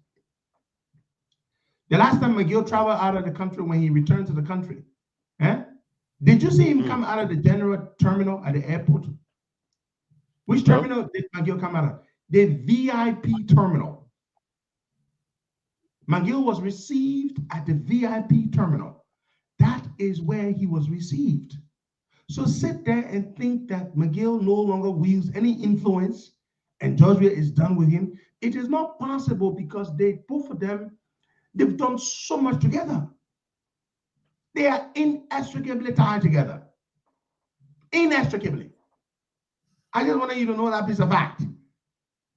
The last time McGill traveled out of the country, when he returned to the country, did you see him come out of the general terminal at the airport? Which No. terminal did McGill come out of? The VIP terminal. McGill was received at the VIP terminal. That is where he was received. So sit there and think that McGill no longer wields any influence and George Weah is done with him. It is not possible, because both of them, they've done so much together. They are inextricably tied together. Inextricably. I just wanted you to know that piece of fact.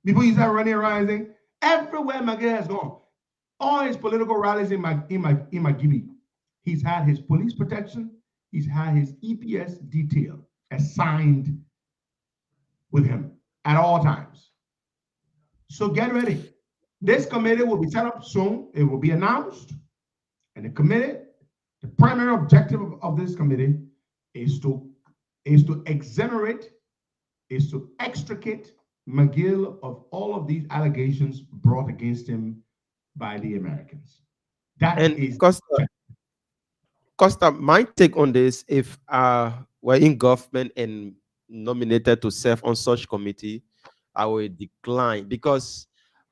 Before you start running around saying, everywhere McGill has gone, all his political rallies in McGibby, he's had his police protection, he's had his EPS detail assigned with him at all times. So get ready. This committee will be set up soon. It will be announced. And the primary objective of this committee is to exonerate, is to extricate McGill of all of these allegations brought against him by the Americans. That And is Costa, my take on this, if we're in government and nominated to serve on such committee, I will decline, because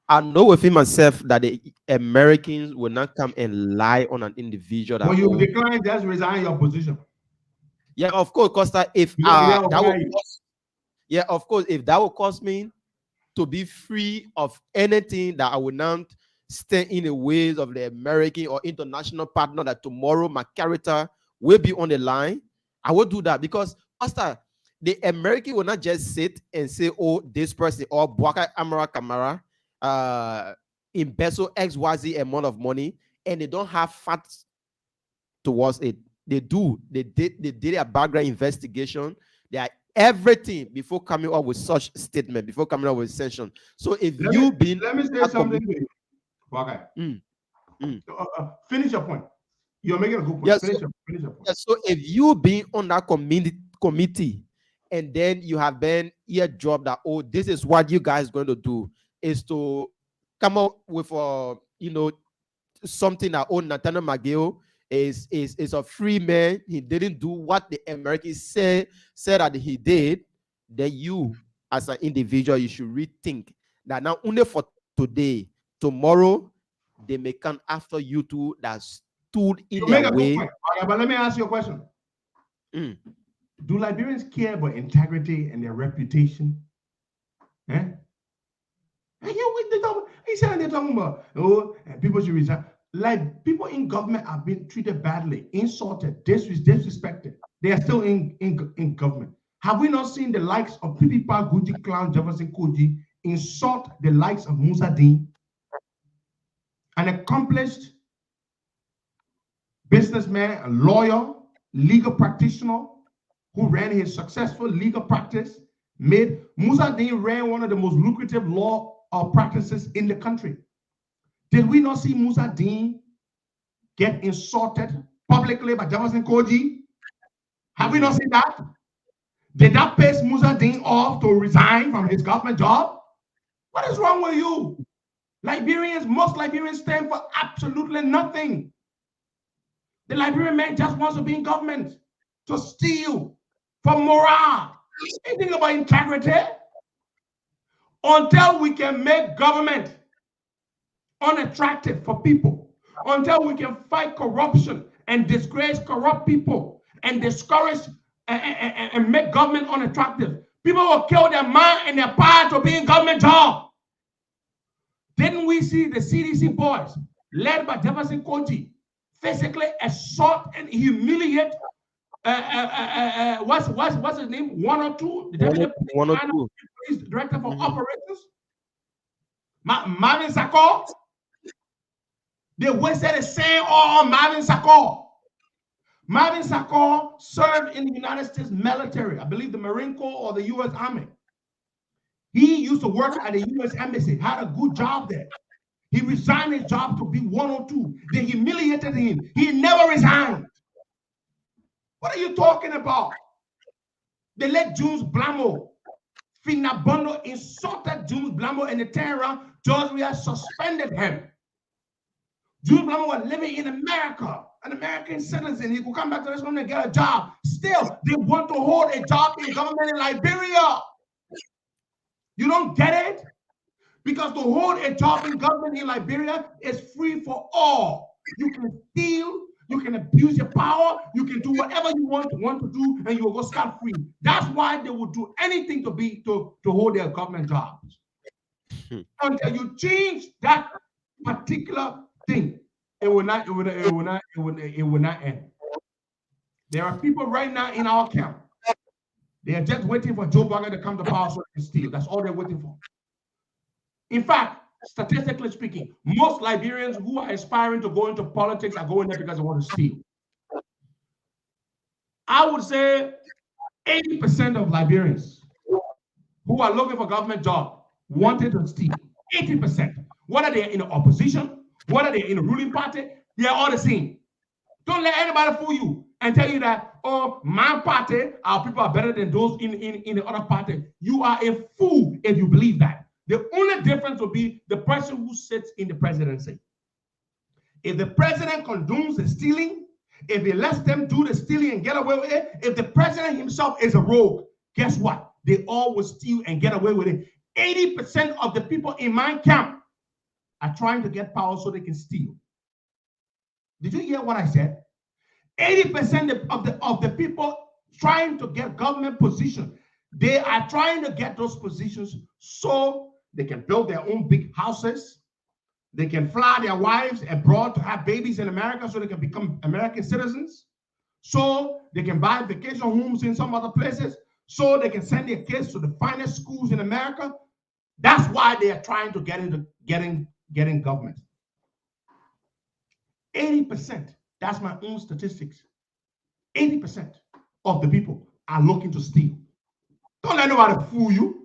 I know within myself that the Americans will not come and lie on an individual that, when you decline, just resign your position. yeah, of course, Costa, if Yeah, that will cost, yeah, of course, if that will cost me to be free of anything that I will not stand in the ways of the American or international partner, that tomorrow my character will be on the line, I will do that. Because Pastor, the American will not just sit and say, oh, this person or Bwaka Amara Kamara embezzle XYZ amount of money, and they don't have facts towards it. They did a background investigation. They are everything before coming up with such statement, before coming up with sanction. So if let me say something to you. Okay. Finish your point. You're making a good point. Yeah, finish your point. Yeah, so if you being on that committee, and then you have been here job that, oh, this is what you guys going to do, is to come up with something that, oh, Nathaniel McGill is a free man, he didn't do what the Americans said that he did, then you as an individual, you should rethink that. Now only for today, tomorrow they may come after you two that stood in their way. Okay, but let me ask you a question. Do Liberians care about integrity and their reputation? He said they're talking about, oh, people should resign. Like, people in government are being treated badly, insulted, disrespected. They are still in government. Have we not seen the likes of Pipipa, Guji Clown, Jefferson Koji insult the likes of Musa Dean, an accomplished businessman, a lawyer, legal practitioner, who ran his successful legal practice, Musa Dean ran one of the most lucrative law practices in the country. Did we not see Musa Dean get insulted publicly by Jefferson Koji? Have we not seen that? Did that piss Musa Dean off to resign from his government job? What is wrong with you? Most Liberians stand for absolutely nothing. The Liberian man just wants to be in government, to steal, for morale. Anything about integrity? Until we can make government unattractive for people, until we can fight corruption and disgrace corrupt people and discourage and make government unattractive, people will kill their mind and their power to be in government job. Didn't we see the CDC boys led by Jefferson Koji physically assault and humiliate what's his name? 102, the deputy police director for operations, Marvin Sakor. They wasted the same all on Marvin Sakor. Marvin Sakor served in the United States military, I believe the Marine Corps or the U.S. Army. He used to work at the U.S. Embassy, had a good job there. He resigned his job to be 102. They humiliated him. He never resigned. What are you talking about? They let Jules Blamo, Finabondo insulted Jules Blamo and the terror. George Weah suspended him. Jules Blamo was living in America, an American citizen. He could come back to this country and get a job. Still, they want to hold a job in government in Liberia. You don't get it? Because to hold a job in government in Liberia is free for all. You can steal, you can abuse your power, you can do whatever you want to do, and you will go scot-free. That's why they would do anything to hold their government jobs. Until you change that particular thing, it will not end. There are people right now in our camp. They are just waiting for Joe Biden to come to power so they can steal. That's all they're waiting for. In fact, statistically speaking, most Liberians who are aspiring to go into politics are going there because they want to steal. I would say 80% of Liberians who are looking for government job wanted to steal. 80%. Whether they're in the opposition, whether they're in the ruling party, they're all the same. Don't let anybody fool you and tell you that, oh, my party, our people are better than those in the other party. You are a fool if you believe that. The only difference will be the person who sits in the presidency. If the president condones the stealing, if he lets them do the stealing and get away with it, if the president himself is a rogue, guess what? They all will steal and get away with it. 80% of the people in my camp are trying to get power so they can steal. Did you hear what I said? 80% of the people trying to get government position, they are trying to get those positions so they can build their own big houses. They can fly their wives abroad to have babies in America so they can become American citizens. So they can buy vacation homes in some other places. So they can send their kids to the finest schools in America. That's why they are trying to get into getting government. 80%, that's my own statistics. 80% of the people are looking to steal. Don't let nobody fool you.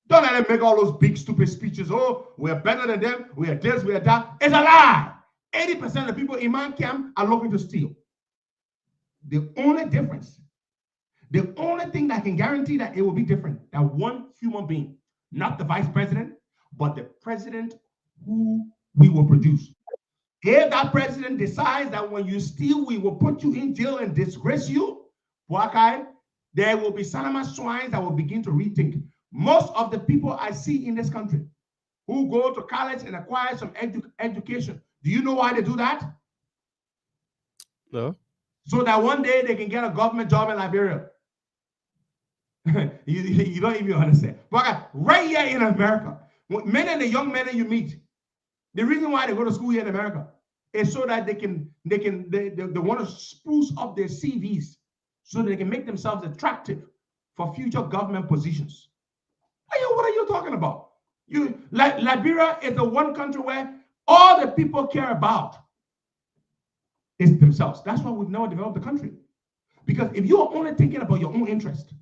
Don't let them make all those big, stupid speeches. Oh, we're better than them. We are this, we are that. It's a lie. 80% of the people in my camp are looking to steal. The only difference, the only thing that can guarantee that it will be different, that one human being, not the vice president, but the president who we will produce. If that president decides that when you steal, we will put you in jail and disgrace you, okay, there will be Salama swines that will begin to rethink. Most of the people I see in this country who go to college and acquire some education, do you know why they do that? No. So that one day they can get a government job in Liberia. you don't even understand. But right here in America, many of the young men that you meet, the reason why they go to school here in America is so that they want to spruce up their CVs so that they can make themselves attractive for future government positions. What are you talking about? Liberia is the one country where all the people care about is themselves. That's why we've never developed the country. Because if you are only thinking about your own interest,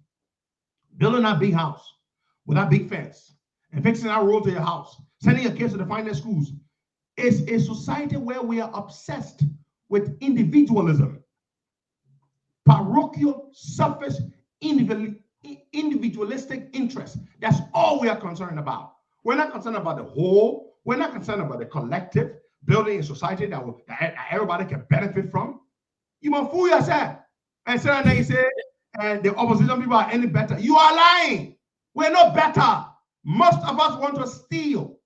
building that big house with that big fence and fixing that road to your house, sending your kids to the finest schools, it's a society where we are obsessed with individualism, parochial, selfish, individualistic interest. That's all we are concerned about. We're not concerned about the whole. We're not concerned about the collective, building a society that everybody can benefit from. You must fool yourself and say, and then you say, and the opposition people are any better. You are lying. We're not better. Most of us want to steal.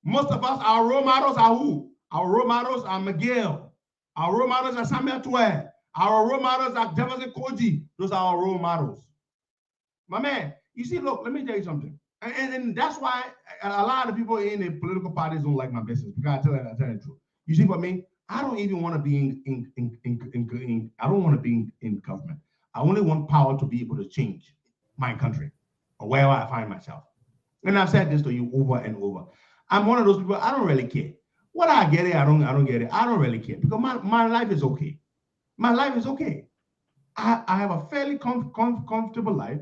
Most of us, our role models are who? Our role models are Miguel. Our role models are Samuel Twe. Our role models are Jefferson Koji. Those are our role models. My man, you see, look, let me tell you something. And that's why a lot of people in the political parties don't like my business, because I tell you the truth. You see, for me, I don't even want to be I don't want to be in government. I only want power to be able to change my country or wherever I find myself. And I've said this to you over and over. I'm one of those people, I don't really care. Whether I get it, I don't get it. I don't really care, because my life is okay. My life is okay. I have a fairly comfortable life.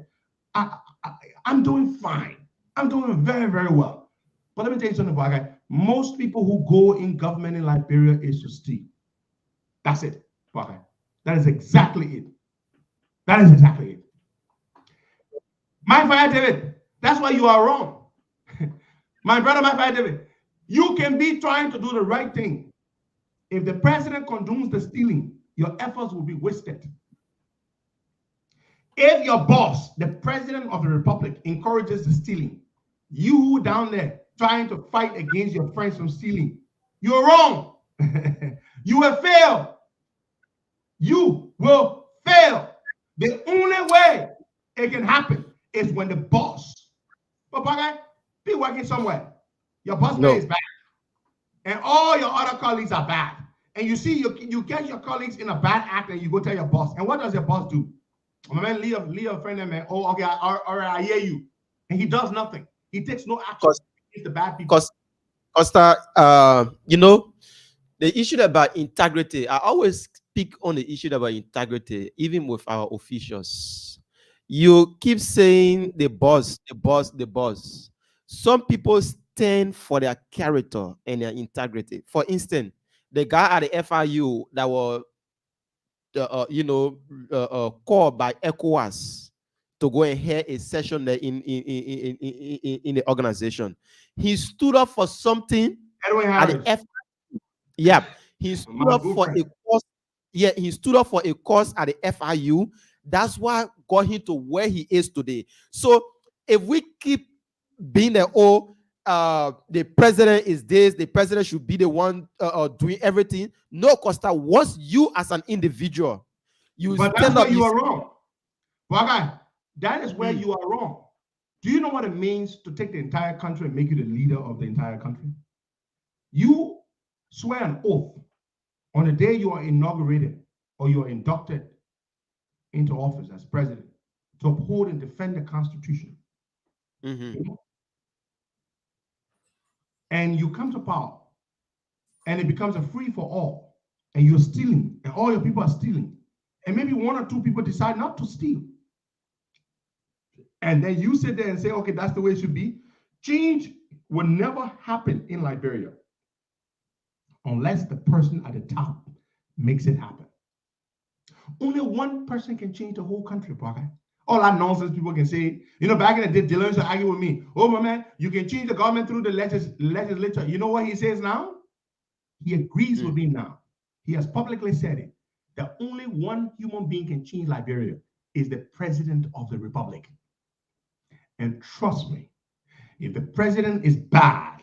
I'm doing fine. I'm doing very, very well. But let me tell you something, Bwagai. Most people who go in government in Liberia is to steal. That's it, Bwagai. That is exactly it. That is exactly it. My fire David, that's why you are wrong. My brother, my fire David, you can be trying to do the right thing. If the president condones the stealing, your efforts will be wasted. If your boss, the president of the republic, encourages the stealing, you down there trying to fight against your friends from stealing, you're wrong. You will fail. You will fail. The only way it can happen is when the boss, but Bwagai, be working somewhere. Your boss man is bad, and all your other colleagues are bad. And you see, you get your colleagues in a bad act, and you go tell your boss. And what does your boss do? My man, leave a friend there, man. Oh, okay, all right, I hear you. And he does nothing. He takes no action against the bad people. Costa, you know, the issue about integrity, I always speak on the issue about integrity, even with our officials. You keep saying the boss, the boss, the boss. Some people stand for their character and their integrity. For instance, the guy at the FIU that was, called by ECOWAS to go and hear a session there in the organization. He stood up for something at the FIU. Yeah, he stood up for a cause. Yeah, he stood up for a cause at the FIU. That's what got him to where he is today. So if we keep being the president is this, the president should be the one doing everything. No, Costa, once you as an individual, but that's where you are wrong. Bwagai, that is where you are wrong. Do you know what it means to take the entire country and make you the leader of the entire country? You swear an oath on the day you are inaugurated or you are inducted into office as president to uphold and defend the Constitution. And you come to power and it becomes a free for all, and you're stealing, and all your people are stealing, and maybe one or two people decide not to steal. And then you sit there and say, okay, that's the way it should be. Change will never happen in Liberia unless the person at the top makes it happen. Only one person can change the whole country, Bwagai. All that nonsense people can say, back in the day, Dylan used to argue with me. Oh, my man, you can change the government through the legislature. You know what he says now? He agrees with me now. He has publicly said it. That only one human being can change Liberia is the president of the republic. And trust me, if the president is bad,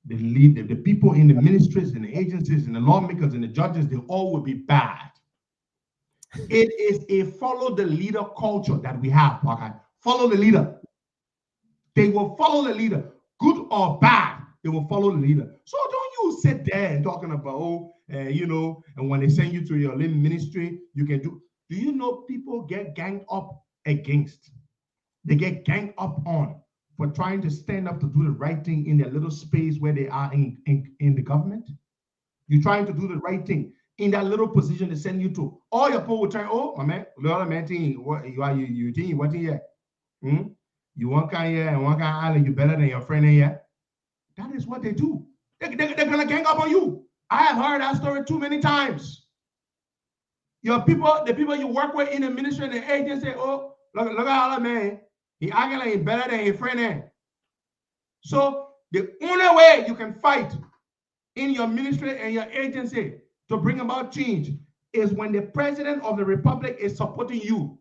the people in the ministries and the agencies and the lawmakers and the judges, they all will be bad. It is a follow the leader culture that we have, Bwagai. Follow the leader. They will follow the leader, good or bad. They will follow the leader. So don't you sit there and talking about, and when they send you to your little ministry, you can do. Do you know people get ganged up against? They get ganged up on for trying to stand up to do the right thing in their little space where they are in the government. You're trying to do the right thing in that little position to send you to. All your people will turn, oh, my man, what you think what here? You want kind here and one kind island, you better than your friend here. That is what they do. They're gonna gang up on you. I have heard that story too many times. Your people, the people you work with in the ministry and the agency, oh, look at all that man. He acting like he's better than his friend here. So the only way you can fight in your ministry and your agency to bring about change is when the president of the republic is supporting you.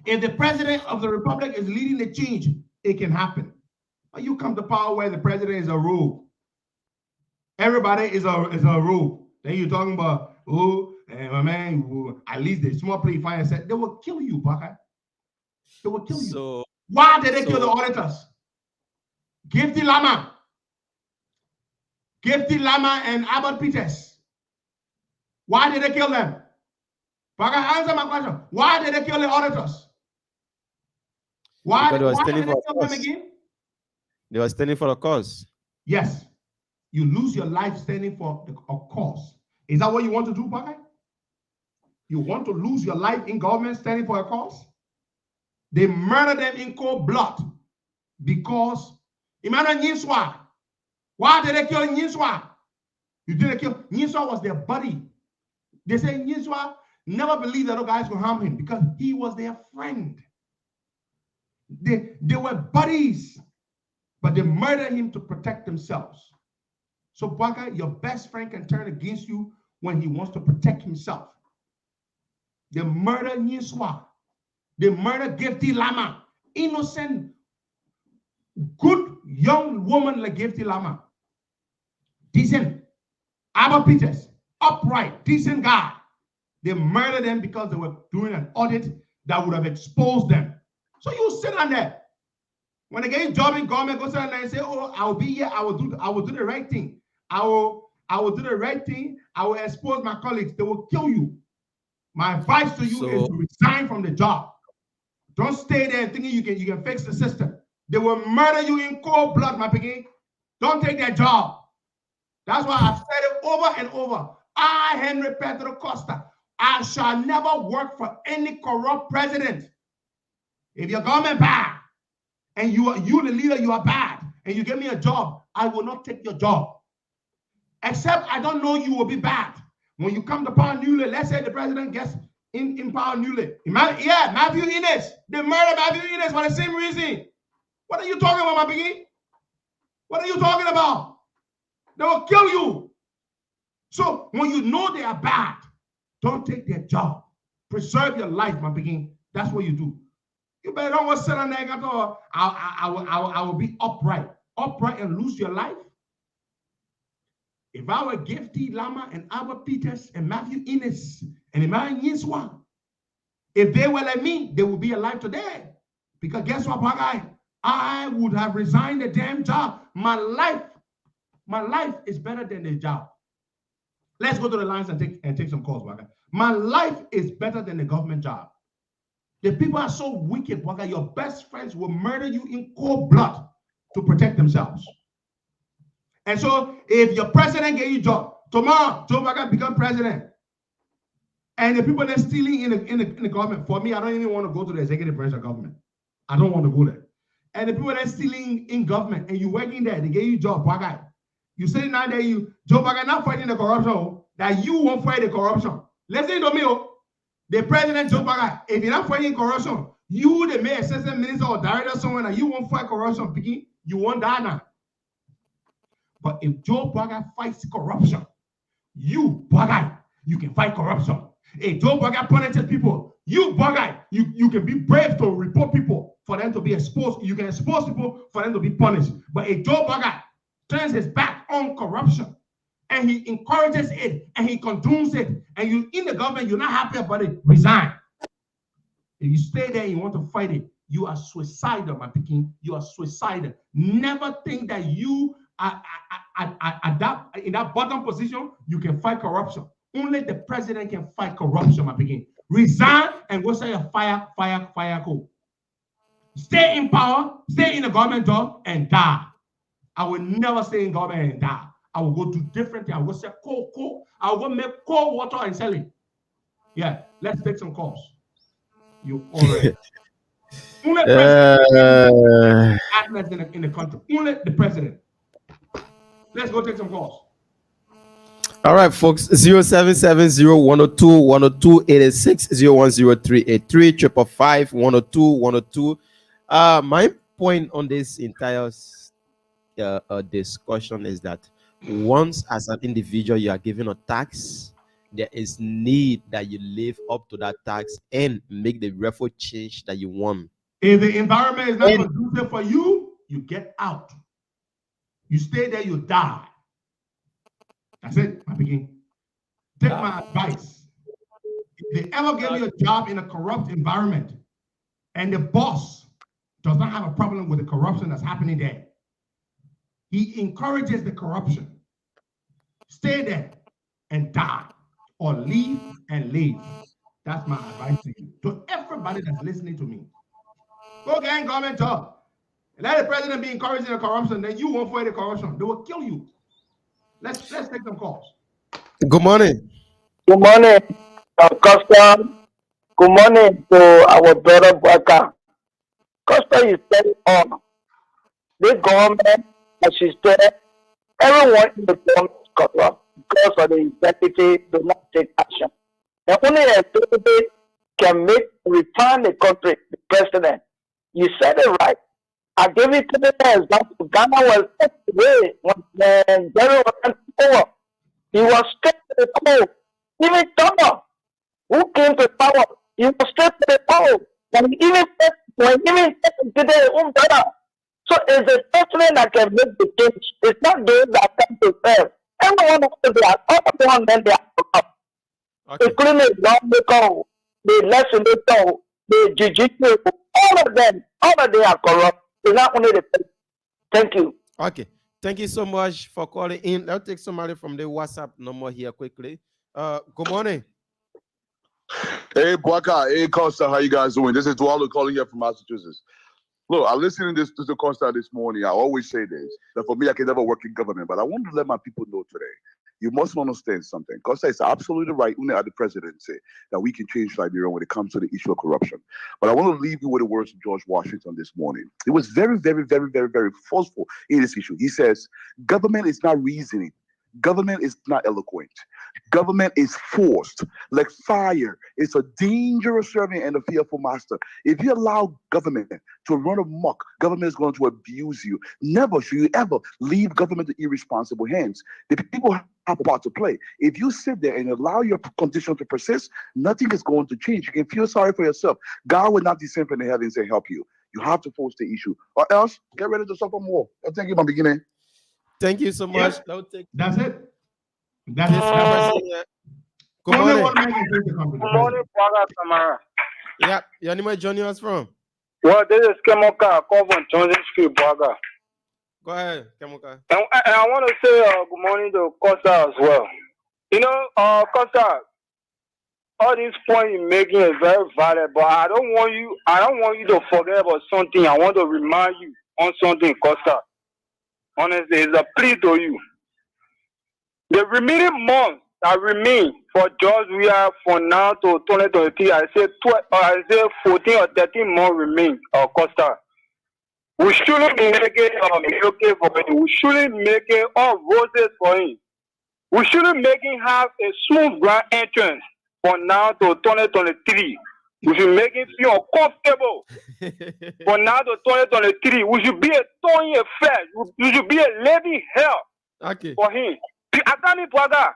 If the president of the republic is leading the change, it can happen. But you come to power where the president is a rogue. Everybody is a rogue. Then you're talking about, oh, my man, at least the small play fire said they will kill you, Baka. They will kill you. Why did they kill the auditors? Gifty Lama and Abbott Peters. Why did they kill them? Baka, answer my question. Why did they kill the auditors? Why did they kill them again? They were standing for a cause. Yes. You lose your life standing for a cause. Is that what you want to do, Baka? You want to lose your life in government standing for a cause? They murdered them in cold blood because Emmanuel Nyinswa. Why did they kill Nyinswa? You didn't kill Nyinswa, was their buddy. They say Nyinswa never believed that those guys could harm him because he was their friend. They were buddies, but they murdered him to protect themselves. So, Baka, your best friend can turn against you when he wants to protect himself. They murdered Nyinswa. They murdered Gifty Lama. Innocent, good young woman like Gifty Lama. Decent. Abba Peters, upright, decent guy. They murdered them because they were doing an audit that would have exposed them. So you sit on there. When they get a job in government, go sit on there and say, oh, I'll be here, I will do the right thing. I will do the right thing. I will expose my colleagues. They will kill you. My advice to you is to resign from the job. Don't stay there thinking you can fix the system. They will murder you in cold blood, my piggy. Don't take that job. That's why I've said it over and over. I, Henry Pedro Costa, I shall never work for any corrupt president. If your government bad, and you the leader, you are bad, and you give me a job, I will not take your job. Except I don't know you will be bad. When you come to power newly, let's say the president gets in power newly. Matthew Innes. They murdered Matthew Innes for the same reason. What are you talking about, my biggie? What are you talking about? They will kill you. So when you know they are bad, don't take their job. Preserve your life, my biggie. That's what you do. You better don't sit on there and go, I will be upright. Upright and lose your life. If I were Gifty Lama and Albert Peters and Matthew Innes and Emmanuel Nyinswa, if they were like me, they would be alive today. Because guess what, Baka? I would have resigned the damn job. My life is better than the job. Let's go to the lines and take some calls, Baka. My life is better than the government job. The people are so wicked, Baka. Your best friends will murder you in cold blood to protect themselves. And so, if your president gave you a job, tomorrow, Joe Biden become president, and the people that are stealing in the government, for me, I don't even want to go to the executive branch of government. I don't want to go there. And the people that are stealing in government, and you working there, they gave you a job, Biden. You say now that Joe Biden not fighting the corruption, that you won't fight the corruption. Listen to me, the president Joe Biden, if you're not fighting corruption, you, the mayor, assistant minister, or director somewhere, that you won't fight corruption, picking, you won't die now. But if Joe Biden fights corruption, you, Biden, you can fight corruption. If Joe Biden punishes people, you, Biden, you can be brave to report people for them to be exposed. You can expose people for them to be punished. But if Joe Biden turns his back on corruption and he encourages it and he condones it, and you in the government, you're not happy about it, resign. If you stay there and you want to fight it, you are suicidal, my picking. You are suicidal. Never think that you in that bottom position, you can fight corruption. Only the president can fight corruption, my picking. Resign and go say a fire code. Stay in power, stay in the government job, and die. I will never stay in government and die. I will go do different things. I will say coal. I will go make cold water and sell it. Yeah, let's take some calls. You already. Only president athletes in the country. Only the president. Let's go take some calls. All right, folks. 0770-102-102-86-010-383 my point on this entire discussion is that once as an individual you are given a tax, there is need that you live up to that tax and make the real change that you want. If the environment is not conducive for you, you get out. You stay there, you die. That's it, my begin. Take my advice. If they ever give you a job in a corrupt environment and the boss does not have a problem with the corruption that's happening there, he encourages the corruption. Stay there and die, or leave and leave. That's my advice to you. To everybody that's listening to me. Go get government job. Let the president be encouraging the corruption, then you won't fight the corruption. They will kill you. Let's take some calls. Good morning. Good morning, Costa. Good morning to our brother Baka. Costa is telling on the government, as she said, everyone in the government is corrupt because of the executive do not take action. And only a executive can return the country, the president. You said it right. I gave it to the example. Ghana was way when Jerry was over. He was straight to the coal. Even Thomas, who came to power, he was straight to the coal. When even today, so it's the president that can make the change. It's not those that come to serve. Everyone of them, all of them, they are corrupt. Including the lawmaker, the legislator, the judiciary, all of them are corrupt. It's not only the president. Thank you. Okay. Thank you so much for calling in. I'll take somebody from the WhatsApp number here quickly. Good morning. Hey, Bwaka. Hey, Costa. How you guys doing? This is Dwalo calling here from Massachusetts. Look, I listened to this Costa this morning. I always say this, that for me, I can never work in government, but I want to let my people know today. You must understand something. Costa is absolutely right. Only at the president say that we can change Liberia when it comes to the issue of corruption. But I want to leave you with the words of George Washington this morning. It was very, very, very, very, very forceful in this issue. He says, government is not reasoning. Government is not eloquent. Government is forced. Like fire, it's a dangerous servant and a fearful master. If you allow government to run amok, government is going to abuse you. Never should you ever leave government to irresponsible hands. The people have a part to play. If you sit there and allow your condition to persist, nothing is going to change. You can feel sorry for yourself. God will not descend from the heavens and help you. You have to force the issue, or else get ready to suffer more. Thank you, my beginning. Thank you so much. Yeah. That's it. That's it. Good morning. Good morning, Brother Samara. Yeah, your name is joining us from? Well, this is Kemoka, call from Johnson Street, Brother. Go ahead, Kemoka. And I want to say good morning to Costa as well. You know, Costa, all these points you're making is very valid, but I don't want you to forget about something. I want to remind you on something, Costa. Honestly, it's a plea to you. The remaining months that remain for George Weah from now to 2023, I say 14 or 13 months remain, Costa. We shouldn't be making okay for him. We shouldn't make it all roses for him. We shouldn't make him have a smooth grand entrance from now to 2023. We should make him feel uncomfortable. From now to 2023, we should be a thorn in the flesh. We should be a living hell for him. I can't even brother.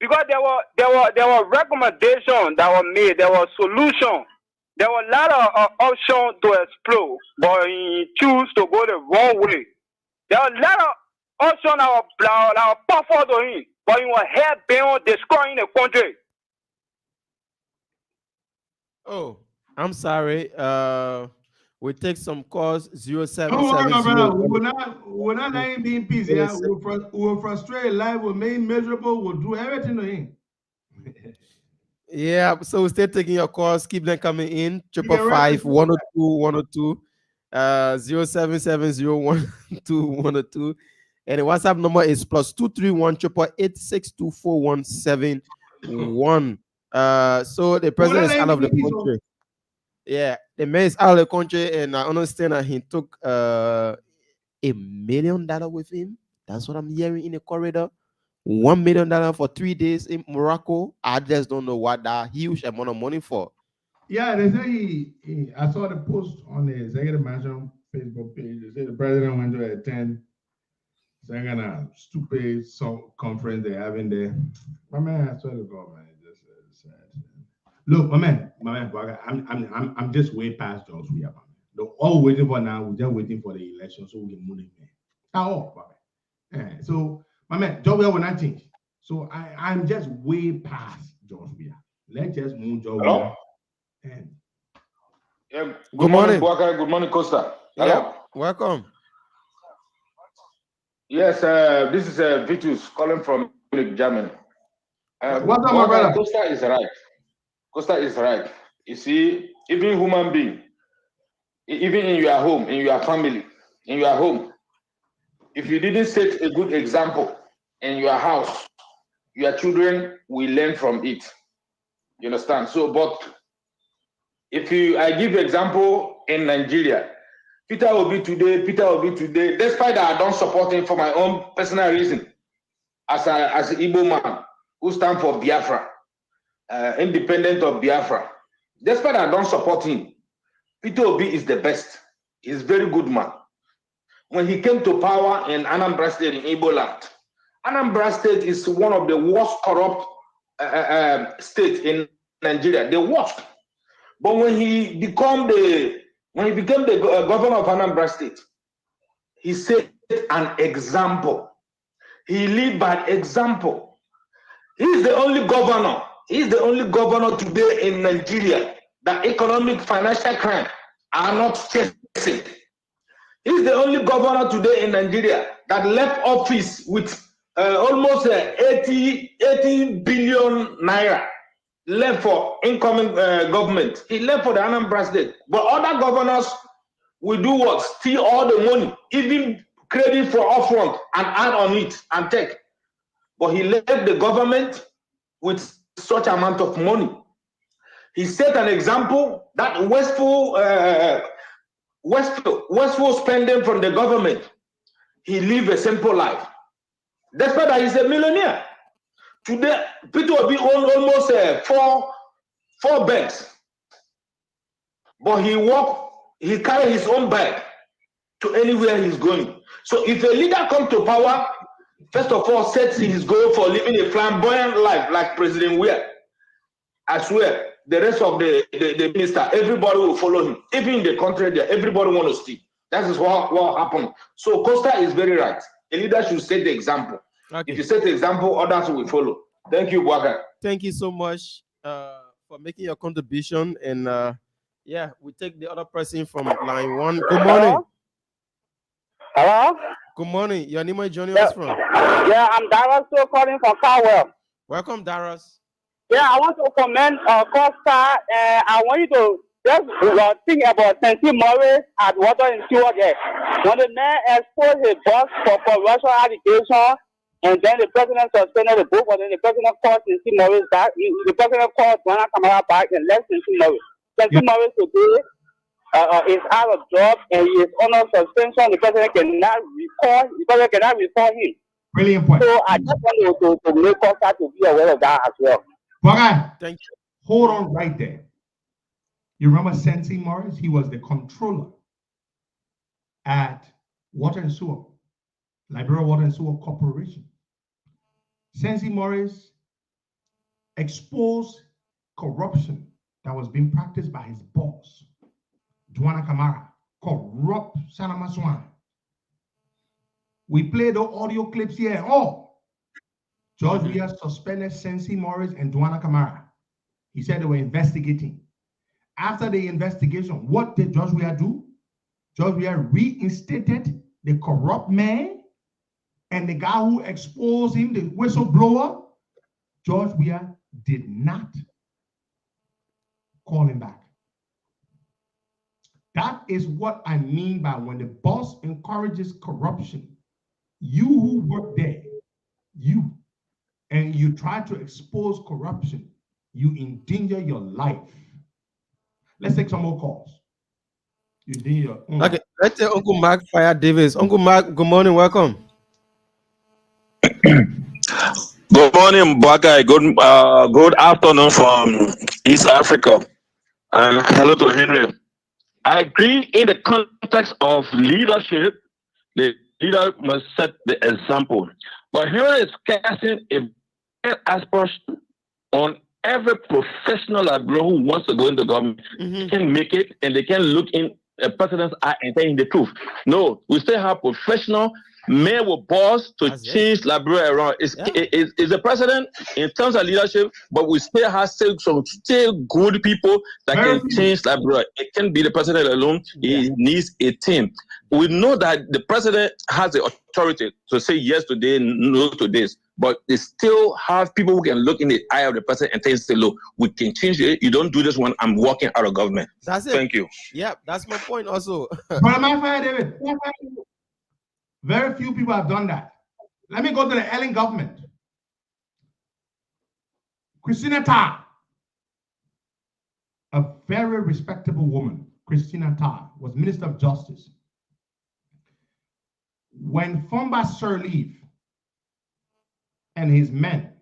Because there were recommendations that were made, there were solutions. There were a lot of options to explore, but he chose to go the wrong way. There were a lot of options that were powerful to him, but he was hell-bent destroying the country. Oh, I'm sorry. We take some calls. 0770. Don't worry, my brother. We're not letting him be in peace. Yeah, we'll frustrate life. We'll make him miserable. We'll do everything to him. Yeah, so we're still taking your calls. Keep them coming in. 555-102-102. 0770-102-102. And the WhatsApp number is +231 888 So the president is out of the country. Yeah, the man is out of the country, and I understand that he took $1 million with him. That's what I'm hearing in the corridor. $1 million for 3 days in Morocco. I just don't know what that huge amount of money for. Yeah, they say I saw the post on the executive mansion Facebook page. They say the president went to attend some kind of stupid conference they're having there. My man, I swear to God, man, it's just sad. Look, my man, I'm just way past George Weah, man. All we're waiting for now, we're just waiting for the election so we can move it, man. All, man. Yeah, so, my man, George Weah will not change. So I'm just way past George Weah. Let's just move George Weah. Yeah. Good morning, Buaka. Good morning, Costa. Hello. Yeah. Welcome. Yes, this is Vitus calling from Germany. What's up, my brother? Costa is right. Costa is right. You see, even human being, even in your home, in your family, in your home, if you didn't set a good example in your house, your children will learn from it. You understand? So, but I give example in Nigeria, Peter Obi today, despite that I don't support him for my own personal reason, as an Igbo man who stand for Biafra, independent of Biafra, despite I don't support him, Peter Obi is the best. He's a very good man. When he came to power in Anambra State, in Igbo land, Anambra State is one of the worst corrupt states in Nigeria, the worst. But when he became the governor of Anambra State, he set an example. He led by example. He's the only governor. He's the only governor today in Nigeria that economic financial crime are not chasing. He's the only governor today in Nigeria that left office with almost 80 billion naira left for incoming government. He left for the Anambra State. But other governors will do what? Steal all the money, even credit for upfront and add on it and take. But he left the government with such amount of money. He set an example that wasteful spending from the government. He lived a simple life. Despite that he's a millionaire. Today, Peter will be almost four bags. But he carry his own bag to anywhere he's going. So if a leader comes to power, first of all, sets his goal for living a flamboyant life like President Weah, I swear, the rest of the minister, everybody will follow him. Even in the country there, everybody want to steal. That is what happened. So Costa is very right. A leader should set the example. Okay. If you set the example, others will follow. Thank you, Buaka. Thank you so much for making your contribution. And we take the other person from line 1. Good morning. Hello? Good morning. Your name is joining us from? Yeah, I'm Darius, still calling from Carwell. Welcome, Darius. Yeah, I want to commend Costa. I want you to just think about Sendwave Morris at Water and Sewer there. When the man exposed his boss for corruption allegation, and then the president suspended the book, and then the president called Sendwave Morris back. The president called Juana Camara back and left Sendwave Morris. Sendwave Morris today is out of job and he is under suspension. The president cannot recall him. Really important. So I just want to make Costa to be aware of that as well. Okay. Thank you. Hold on right there. You remember Sendwave Morris? He was the controller at Water and Sewer, Liberia Water and Sewer Corporation. Sendwave Morris exposed corruption that was being practiced by his boss, Juana Camara, corrupt Sanama Swan. We played the audio clips here. George Weah suspended Sendwave Morris and Juana Camara. He said they were investigating. After the investigation, what did George Weah do? George Weah reinstated the corrupt man and the guy who exposed him, the whistleblower. George Weah did not call him back. That is what I mean by when the boss encourages corruption, You who work there, and you try to expose corruption, you endanger your life. Let's take some more calls. You endanger your Okay, let's say Uncle Mark Fire Davis. Uncle Mark, good morning, welcome. Good morning, Bagai. Good afternoon from East Africa. And hello to Henry. I agree in the context of leadership, the leader must set the example. But Henry is casting a aspiration on every professional librarian who wants to go into government. They can make it and they can look in a president's eye and tell him the truth. No, we still have professional men with balls to change Liberia around. It's the president in terms of leadership, but we still have some still good people that can change Liberia. It can't be the president alone. He needs a team. We know that the president has the authority to say yes to this, no to this, but they still have people who can look in the eye of the president and say, look, we can change it. You don't do this one, I'm walking out of government. That's it. Thank you. Yeah, that's my point also. Brother Mike David, very few people have done that. Let me go to the Ellen government. Christina Tarr, a very respectable woman, Christina Tarr, was Minister of Justice. When Fomba Sirleaf and his men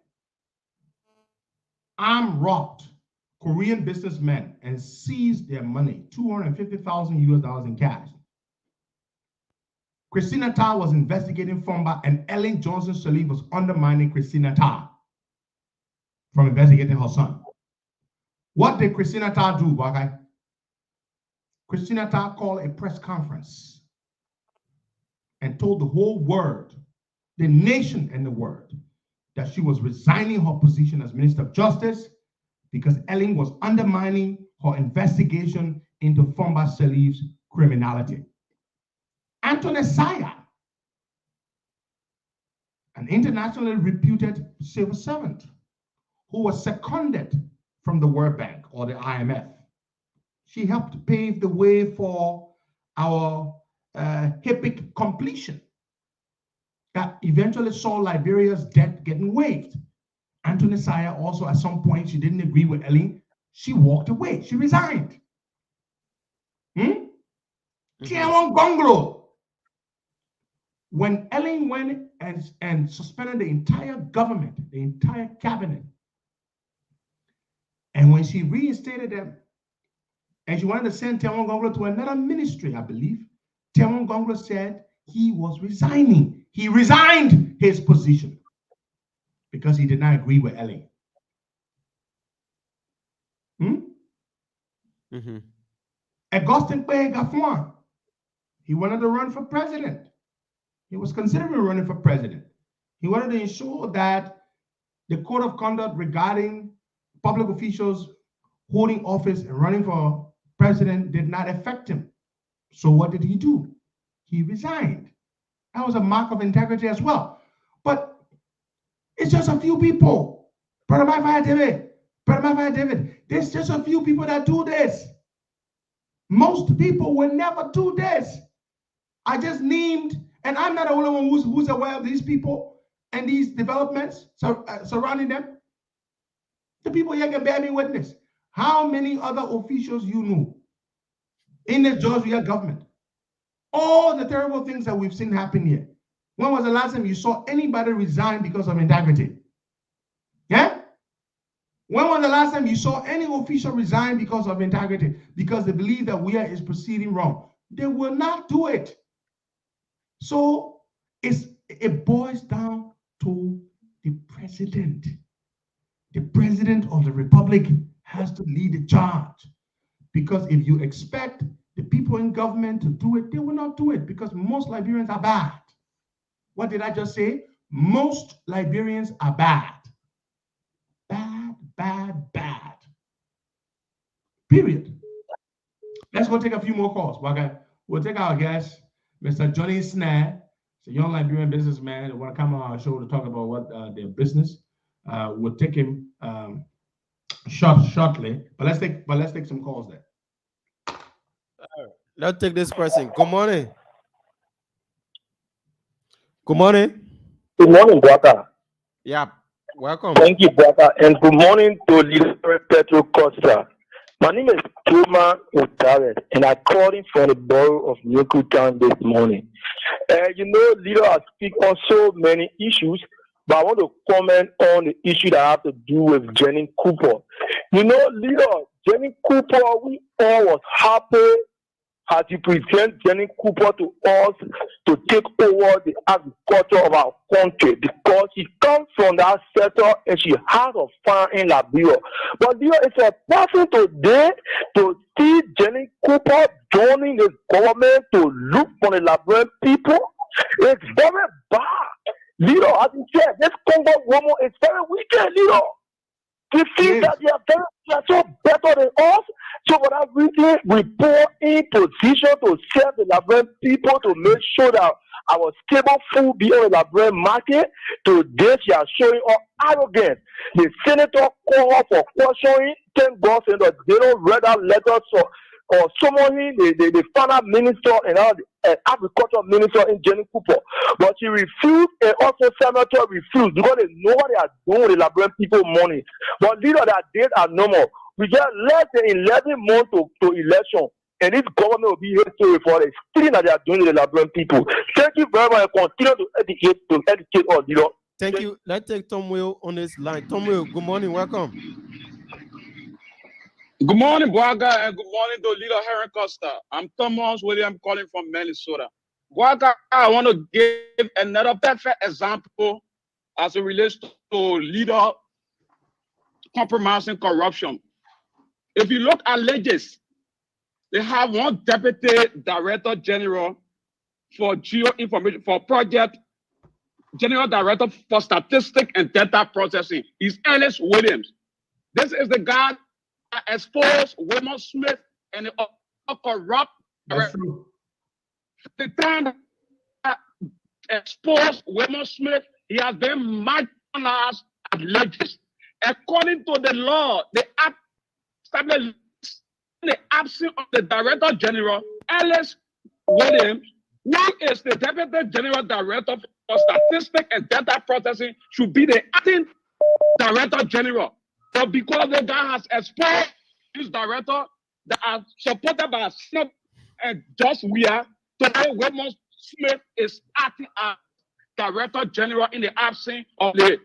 robbed Korean businessmen and seized their money, $250,000 in cash, Christina Tarr was investigating Fomba, and Ellen Johnson Sirleaf was undermining Christina Tarr from investigating her son. What did Christina Tarr do, Bagai? Christina Tarr called a press conference and told the whole world, the nation and the world, that she was resigning her position as Minister of Justice because Ellen was undermining her investigation into Fomba Sirleaf's criminality. Anthony Saya, an internationally reputed civil servant who was seconded from the World Bank or the IMF. She helped pave the way for our HIPIC completion that eventually saw Liberia's debt getting waived. Anthony Saya also, at some point, she didn't agree with Ellen. She walked away. She resigned. Tiawon Gonglo. When Ellen went and suspended the entire government, the entire cabinet, and when she reinstated them, and she wanted to send Tiawon Gonglo to another ministry, I believe, Tiawon Gonglo said he was resigning. He resigned his position because he did not agree with Ellen. Augustin Kwe Gafwan, he wanted to run for president. He was considering running for president. He wanted to ensure that the code of conduct regarding public officials holding office and running for president did not affect him. So what did he do? He resigned. That was a mark of integrity as well. But it's just a few people. Brother Mike David, there's just a few people that do this. Most people will never do this. I just named, and I'm not the only one who's aware of these people and these developments surrounding them. The people here can bear me witness. How many other officials you know in the Georgia government? All the terrible things that we've seen happen here. When was the last time you saw anybody resign because of integrity? Yeah? When was the last time you saw any official resign because of integrity? Because they believe that we is proceeding wrong. They will not do it. So it boils down to the president. The president of the republic has to lead the charge. Because if you expect the people in government to do it, they will not do it because most Liberians are bad. What did I just say? Most Liberians are bad. Bad, bad, bad. Period. Let's go take a few more calls. We'll take our guest, Mr. Johnny Snare. He's a young Liberian businessman that want to come on our show to talk about what their business. We'll take him shortly, but let's take some calls there. Let's take this person. Good morning. Good morning. Good morning, Bwaka. Yeah, welcome. Thank you, Bwaka. And good morning to Leader Petro Costa. My name is Tuma Utaret, and I'm calling from the borough of Nuku Town this morning. Leader has speak on so many issues, but I want to comment on the issue that have to do with Jenny Cooper. Leader, Jenny Cooper, we all was happy as he present Jenny Cooper to us to take over the agriculture of our country because she comes from that sector and she has a farm in Liberia. But it's a person today to see Jenny Cooper joining the government to look for the Liberian people. It's very bad. Leader, as you said, this Congo woman is very wicked, leader. We feel that they are so better than us. So for that reason, we put in position to serve the Liberian people to make sure that our stable food be on the Liberian market. Today, she are showing us arrogance. The senator called her for questioning. Thank God, Senator, they don't read that letter or summoning the finance minister and all the agriculture minister in Jenny Cooper. But she refused, and also senator refused because they know what they are doing with the Liberian people money. But leader, that days are normal. We get less than 11 months to election, and this government will be here for the thing that they are doing with the Liberian people. Thank you very much, and continue to educate us, leader. Thank you. Let's take Tom Will on this line. Tom Will, good morning, welcome. Good morning, Bwaga, and good morning to Leader Henry Costa. I'm Thomas William calling from Minnesota. Bwaga, I want to give another perfect example as it relates to leader compromising corruption. If you look at Legis, they have one deputy director general for geo information, for project general director for statistics and data processing. He's Ernest Williams. This is the guy that exposed Wilmer Smith and the corrupt. That's true. The time that exposed Wilmer Smith, he has been marginalized at Legis. According to the law, the act established in the absence of the Director General, Ernest Williams, who is the Deputy General Director for Statistics and Data Processing, should be the acting Director General. But because the guy has exposed his director that are supported by Snap and Just Weir, today Wilmer Smith is acting as Director General in the absence of the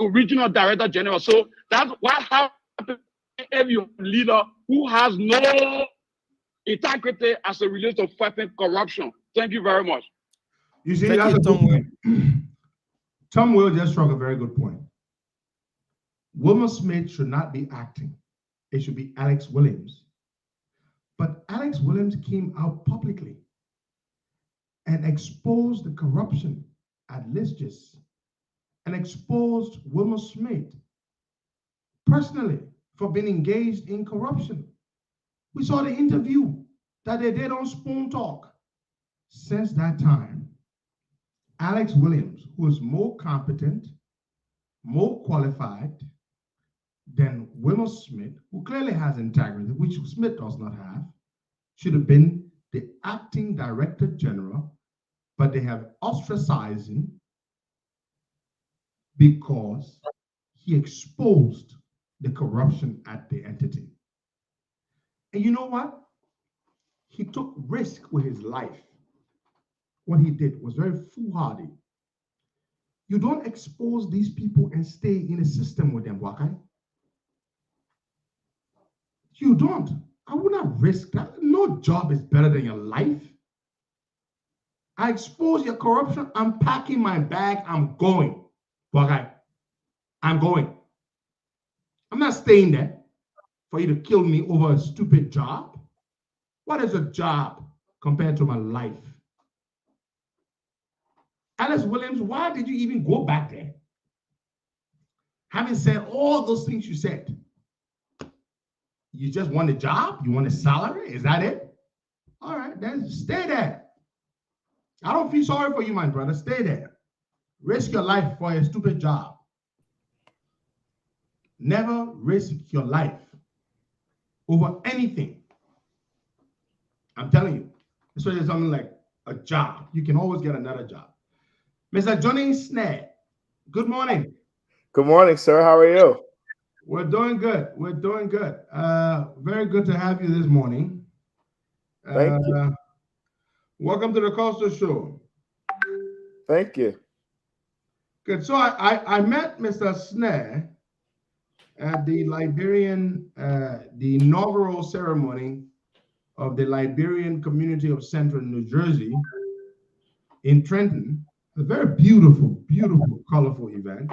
original Director General. So that's what happens if you're a leader who has no integrity as it relates to fighting corruption. Thank you very much. You see, that's a good point. Tom Will just struck a very good point. Wilmer Smith should not be acting. It should be Alex Williams. But Alex Williams came out publicly and exposed the corruption at Legis and exposed Wilmer Smith personally for being engaged in corruption. We saw the interview that they did on Spoon Talk. Since that time, Alex Williams, who is more competent, more qualified than Wilmer Smith, who clearly has integrity, which Smith does not have, should have been the acting Director General, but they have ostracized him because he exposed the corruption at the entity. And you know what? He took risk with his life. What he did was very foolhardy. You don't expose these people and stay in a system with them, Wakai. You don't. I would not risk that. No job is better than your life. I expose your corruption. I'm packing my bag. I'm going. Wakai. I'm going. I'm not staying there for you to kill me over a stupid job. What is a job compared to my life? Alex Williams, why did you even go back there? Having said all those things you said, you just want a job? You want a salary? Is that it? All right, then stay there. I don't feel sorry for you, my brother. Stay there. Risk your life for a stupid job. Never risk your life over anything. I'm telling you, especially something like a job. You can always get another job. Mr. Johnny Snare. Good morning. Good morning, sir. How are you? We're doing good. We're doing good. Very good to have you this morning. Thank you. Welcome to the Costa Show. Thank you. Good. So I met Mr. Snare at the the inaugural ceremony of the Liberian community of Central New Jersey in Trenton. A very beautiful, beautiful, colorful event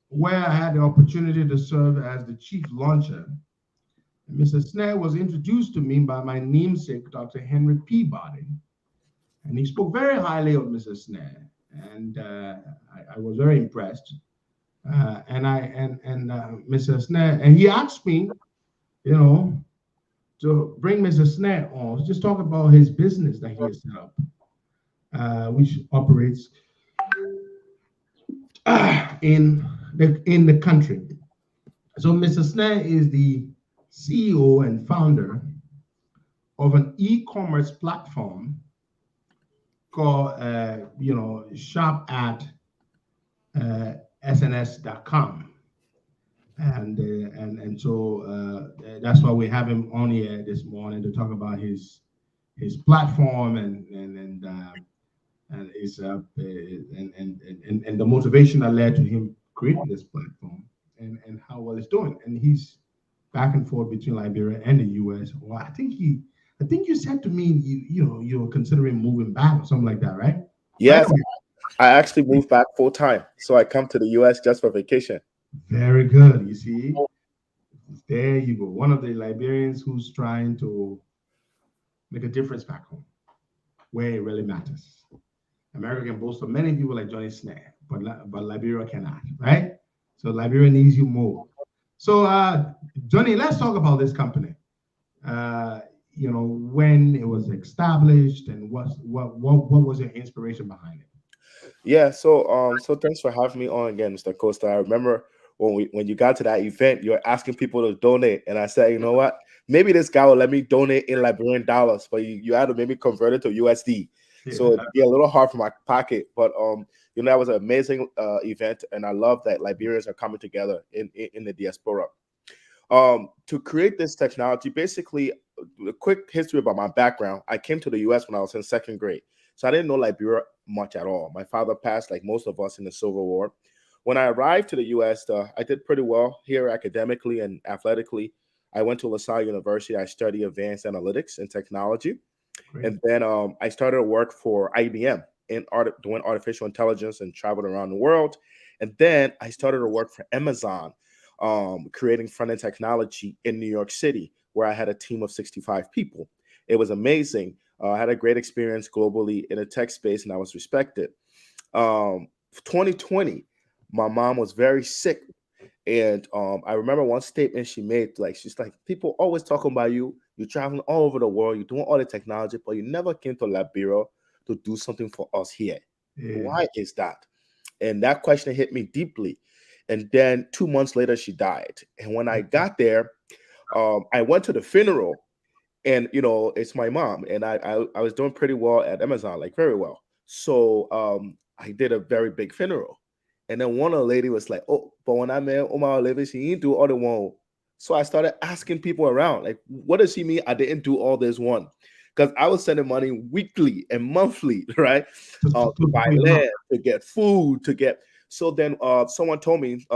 where I had the opportunity to serve as the chief launcher. And Mr. Snare was introduced to me by my namesake, Dr. Henry Peabody, and he spoke very highly of Mr. Snare, and I was very impressed. Mr. Snare, and he asked me, to bring Mr. Snare on, just talk about his business that he has set up, which operates in the country. So Mr. Snare is the CEO and founder of an e-commerce platform called, shop at sns.com. And so that's why we have him on here this morning to talk about his platform and his and the motivation that led to him creating this platform and how well it's doing. And he's back and forth between Liberia and the U.S. Well, I think you said to me you were considering moving back or something like that, right? Yes, Right? I actually moved back full time, so I come to the U.S. just for vacation. Very good. You see, there you go. One of the Liberians who's trying to make a difference back home, where it really matters. America can boast of many people like Johnny Snare, but Liberia cannot, right? So Liberia needs you more. So, Johnny, let's talk about this company. When it was established and what was your inspiration behind it? Yeah, so thanks for having me on again, Mr. Costa. I remember when you got to that event, you were asking people to donate, and I said, you know what? Maybe this guy will let me donate in Liberian dollars, but you had to maybe convert it to USD. Yeah. So it'd be a little hard for my pocket, but that was an amazing event, and I love that Liberians are coming together in the diaspora. To create this technology, basically, a quick history about my background. I came to the U.S. when I was in second grade, so I didn't know Liberia much at all. My father passed, like most of us, in the Civil War. When I arrived to the U.S., I did pretty well here academically and athletically. I went to LaSalle University. I studied advanced analytics and technology. Great. And then I started to work for IBM doing artificial intelligence and traveled around the world. And then I started to work for Amazon, creating front-end technology in New York City, where I had a team of 65 people. It was amazing. I had a great experience globally in a tech space, and I was respected. 2020, my mom was very sick. And I remember one statement she made, she's like, people always talking about you. You're traveling all over the world. You're doing all the technology, but you never came to Liberia to do something for us here. Yeah. Why is that? And that question hit me deeply. And then 2 months later, she died. And when I got there, I went to the funeral. And, it's my mom. And I was doing pretty well at Amazon, very well. So I did a very big funeral. And then one of the lady was like, oh, but when I met Omar Levy, she didn't do all the one. So I started asking people around, what does she mean I didn't do all this one? Because I was sending money weekly and monthly, right? To buy land, to get food, So then someone told me,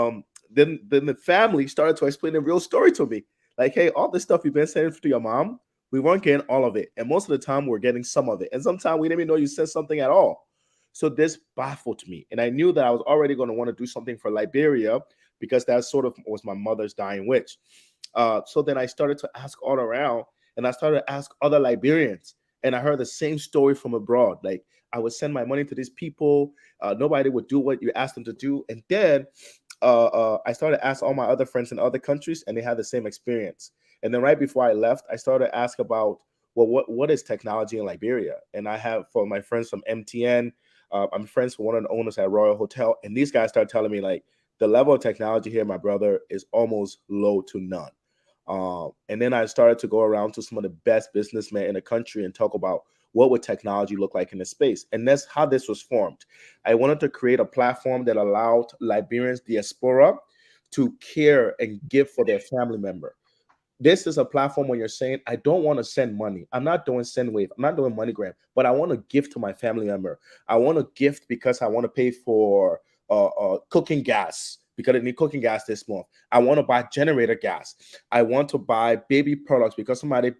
then the family started to explain the real story to me. Hey, all this stuff you've been sending to your mom, we weren't getting all of it. And most of the time we're getting some of it. And sometimes we didn't even know you sent something at all. So this baffled me. And I knew that I was already going to want to do something for Liberia because that sort of was my mother's dying wish. So then I started to ask all around, and I started to ask other Liberians. And I heard the same story from abroad. I would send my money to these people. Nobody would do what you asked them to do. And then I started to ask all my other friends in other countries, and they had the same experience. And then right before I left, I started to ask about, well, what is technology in Liberia? And I have, for my friends from MTN, I'm friends with one of the owners at Royal Hotel, and these guys started telling me the level of technology here, my brother, is almost low to none. And then I started to go around to some of the best businessmen in the country and talk about what would technology look like in the space. And that's how this was formed. I wanted to create a platform that allowed Liberians diaspora to care and give for their family member. This is a platform when you're saying, I don't want to send money. I'm not doing Sendwave. I'm not doing MoneyGram, but I want to gift to my family member. I want to gift because I want to pay for cooking gas because I need cooking gas this month. I want to buy generator gas. I want to buy baby products because somebody's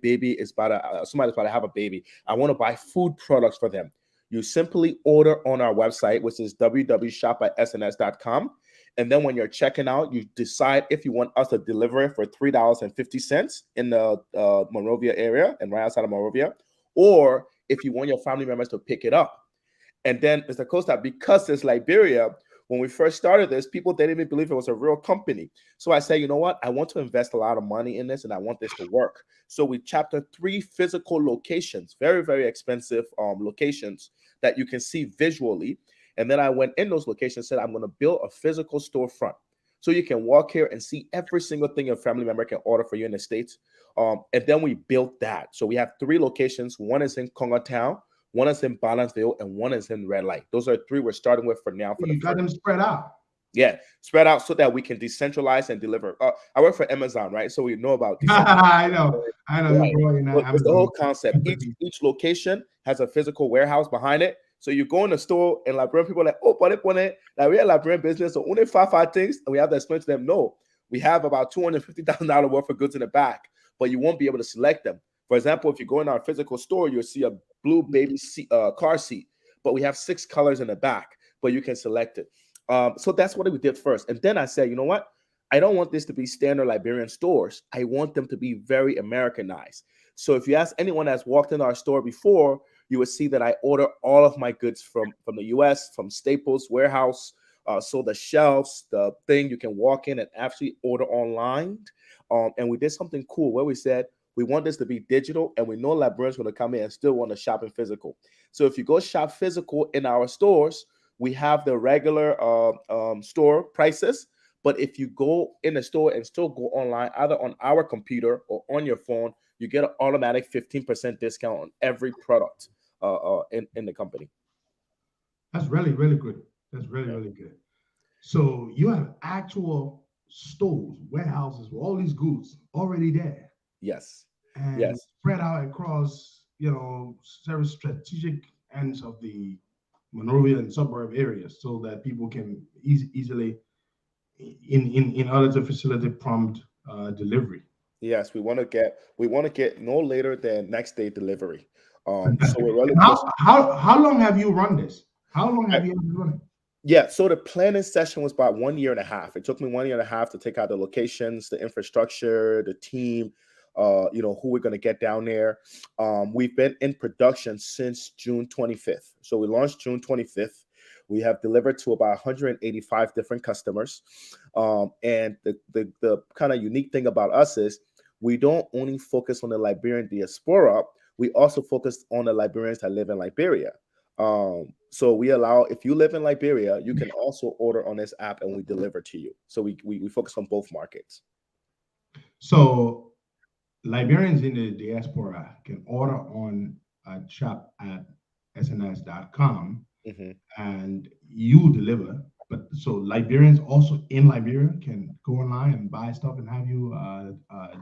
about to have a baby. I want to buy food products for them. You simply order on our website, which is www.shop@sns.com. And then when you're checking out, you decide if you want us to deliver it for $3.50 in the Monrovia area and right outside of Monrovia, or if you want your family members to pick it up. And then, Mr. Costa, because it's Liberia, when we first started this, people didn't even believe it was a real company. So I said, you know what? I want to invest a lot of money in this and I want this to work. So we chaptered 3 physical locations, very, very expensive locations that you can see visually. And then I went in those locations and said, I'm going to build a physical storefront. So you can walk here and see every single thing your family member can order for you in the States. And then we built that. So we have 3 locations. One is in Congo Town, one is in Balanceville, and one is in Red Light. Those are 3 we're starting with for now. You got them spread out. Yeah, spread out so that we can decentralize and deliver. I work for Amazon, right? So we know about I know. Right. It's the whole concept. Each location has a physical warehouse behind it. So you go in the store and Liberian people are like, oh, pone, like we are Liberian business, so only 5 things, and we have to explain to them, no, we have about $250,000 worth of goods in the back, but you won't be able to select them. For example, if you go in our physical store, you'll see a blue baby car seat, but we have 6 colors in the back, but you can select it. So that's what we did first. And then I said, you know what? I don't want this to be standard Liberian stores. I want them to be very Americanized. So if you ask anyone that's walked in our store before, you would see that I order all of my goods from the US, from Staples warehouse. So the shelves, the thing you can walk in and actually order online. And we did something cool where we said, we want this to be digital, and we know Liberians going to come in and still want to shop in physical. So if you go shop physical in our stores, we have the regular store prices. But if you go in the store and still go online, either on our computer or on your phone, you get an automatic 15% discount on every product in the company. That's really, really good. That's really, really good. So you have actual stores, warehouses with all these goods already there. Yes. And yes. Spread out across, several strategic ends of the Monrovia and suburb areas so that people can easily, in order to facilitate prompt delivery. Yes, we want to get no later than next day delivery. So we're really how long have you run this? How long have you been running? Yeah, so the planning session was about 1.5 years. It took me 1.5 years to take out the locations, the infrastructure, the team, who we're going to get down there. We've been in production since June 25th. So we launched June 25th. We have delivered to about 185 different customers. And the kind of unique thing about us is we don't only focus on the Liberian diaspora, we also focus on the Liberians that live in Liberia. So we allow, if you live in Liberia, you can also order on this app and we deliver to you. So we focus on both markets. So Liberians in the diaspora can order on a shop at sns.com and you deliver. But so Liberians also in Liberia can go online and buy stuff and have you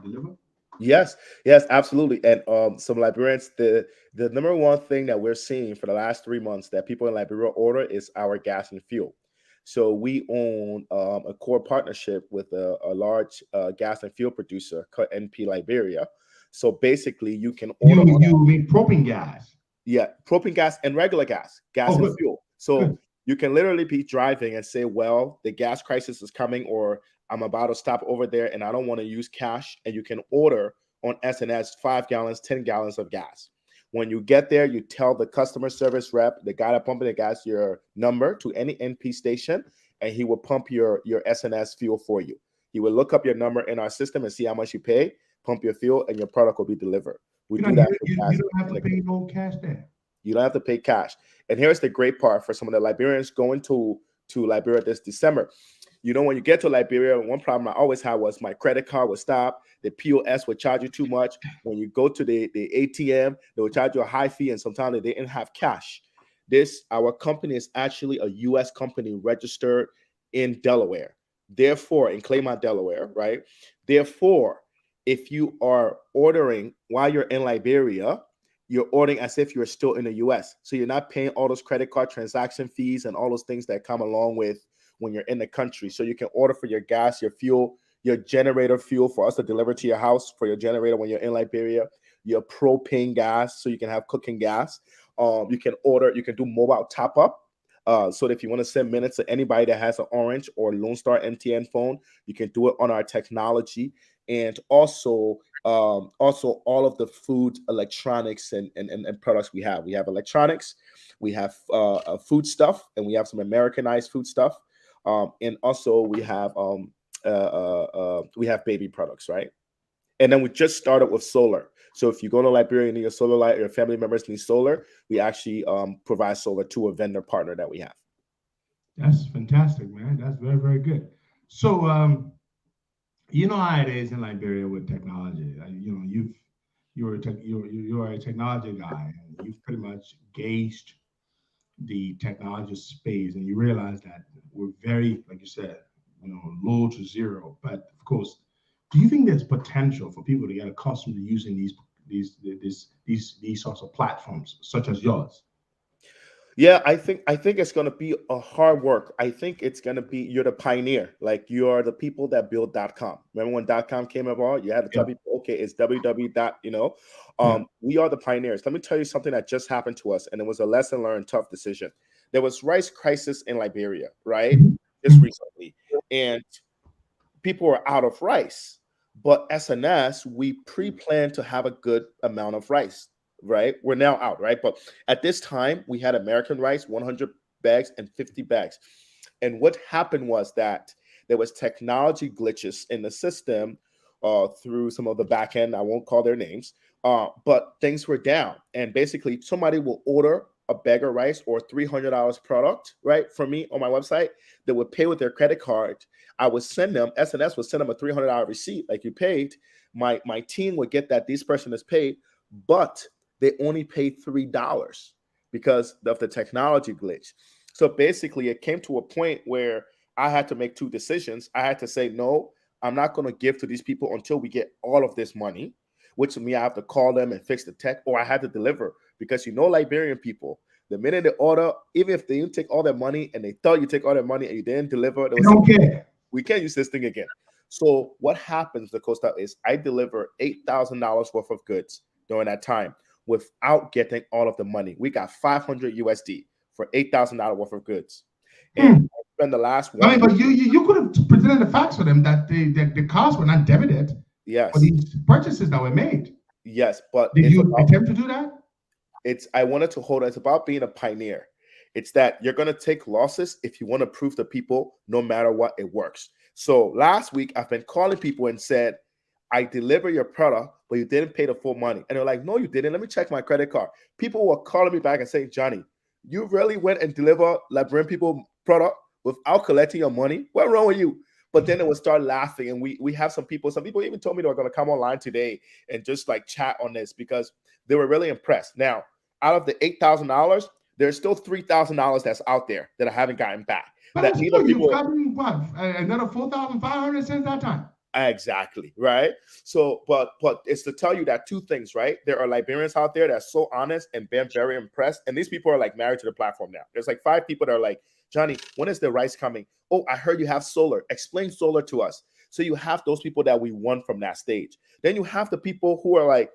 deliver? Yes, absolutely. And some Liberians, the number one thing that we're seeing for the last 3 months that people in Liberia order is our gas and fuel. So we own a core partnership with a large gas and fuel producer called NP Liberia. So basically, you can order. You mean propane gas? Yeah, propane gas and regular gas and fuel. So you can literally be driving and say, well, the gas crisis is coming, or I'm about to stop over there and I don't want to use cash. And you can order on SNS 5 gallons, 10 gallons of gas. When you get there, you tell the customer service rep, the guy that pumping the gas, your number to any NP station, and he will pump your SNS fuel for you. He will look up your number in our system and see how much you pay, pump your fuel, and your product will be delivered. You don't have to pay no cash there. You don't have to pay cash. And here's the great part for some of the Liberians going to Liberia this December. You know, when you get to Liberia, one problem I always had was my credit card would stop. The POS would charge you too much. When you go to the ATM, they would charge you a high fee, and sometimes they didn't have cash. Our company is actually a U.S. company registered in Delaware. Therefore, in Claymont, Delaware, right? Therefore, if you are ordering while you're in Liberia, you're ordering as if you're still in the US. So you're not paying all those credit card transaction fees and all those things that come along with when you're in the country. So you can order for your gas, your fuel, your generator fuel for us to deliver to your house for your generator when you're in Liberia, your propane gas, so you can have cooking gas. You can do mobile top up. So that if you want to send minutes to anybody that has an Orange or Lone Star MTN phone, you can do it on our technology. And also all of the food, electronics, and products we have. We have electronics, we have food stuff, and we have some Americanized food stuff. And also we have baby products, right? And then we just started with solar. So if you go to Liberia and need a solar light, or your family members need solar, we actually provide solar to a vendor partner that we have. That's fantastic, man. That's very, very good. So, you know how it is in Liberia with technology. You know, you're a technology guy, and you've pretty much gauged the technology space, and you realize that we're very, like you said, you know, low to zero. But of course, do you think there's potential for people to get accustomed to using these sorts of platforms, such as yours? Yeah, I think it's gonna be a hard work. I think it's gonna be, you're the pioneer. Like, you are the people that built .com. Remember when .com came about? You had to tell people, okay, it's www. You know, we are the pioneers. Let me tell you something that just happened to us, and it was a lesson learned, tough decision. There was rice crisis in Liberia, right? Just recently, and people were out of rice. But SNS, we pre-planned to have a good amount of rice, right? We're now out, right? But at this time, we had American rice, 100 bags and 50 bags. And what happened was that there was technology glitches in the system through some of the back end. I won't call their names, but things were down. And basically, somebody will order a bag of rice or $300 product, right, from me on my website. They would pay with their credit card. I would send them, SNS would send them a $300 receipt, like you paid. My team would get that this person is paid, but they only paid $3 because of the technology glitch. So basically, it came to a point where I had to make two decisions. I had to say, no, I'm not going to give to these people until we get all of this money, which means I have to call them and fix the tech, or I had to deliver. Because you know, Liberian people, the minute they order, even if they didn't take all their money and they thought you take all their money and you didn't deliver, they don't care. We can't use this thing again. So what happens, the Costa, is I deliver $8,000 worth of goods during that time without getting all of the money. We got 500 USD for $8,000 worth of goods. And I spent the last one. I mean, but you could have presented the facts for them that the costs were not debited for these purchases that were made. Yes, but did you attempt to do that? I wanted to hold it. It's about being a pioneer. It's that you're going to take losses if you want to prove to people, no matter what, it works. So last week, I've been calling people and said, I deliver your product, but you didn't pay the full money. And they're like, no, you didn't. Let me check my credit card. People were calling me back and saying, Johnny, you really went and delivered Liberian people product without collecting your money? What's wrong with you? But then it would start laughing. And we have some people even told me they were going to come online today and just like chat on this because they were really impressed. Now, out of the $8,000, there's still $3,000 that's out there that I haven't gotten back. But that you've gotten what? Another 4,500 since that time. Exactly, right? So, but it's to tell you that two things, right? There are Liberians out there that's so honest and been very impressed. And these people are like married to the platform now. There's like 5 people that are like, Johnny, when is the rice coming? Oh, I heard you have solar. Explain solar to us. So you have those people that we won from that stage. Then you have the people who are like,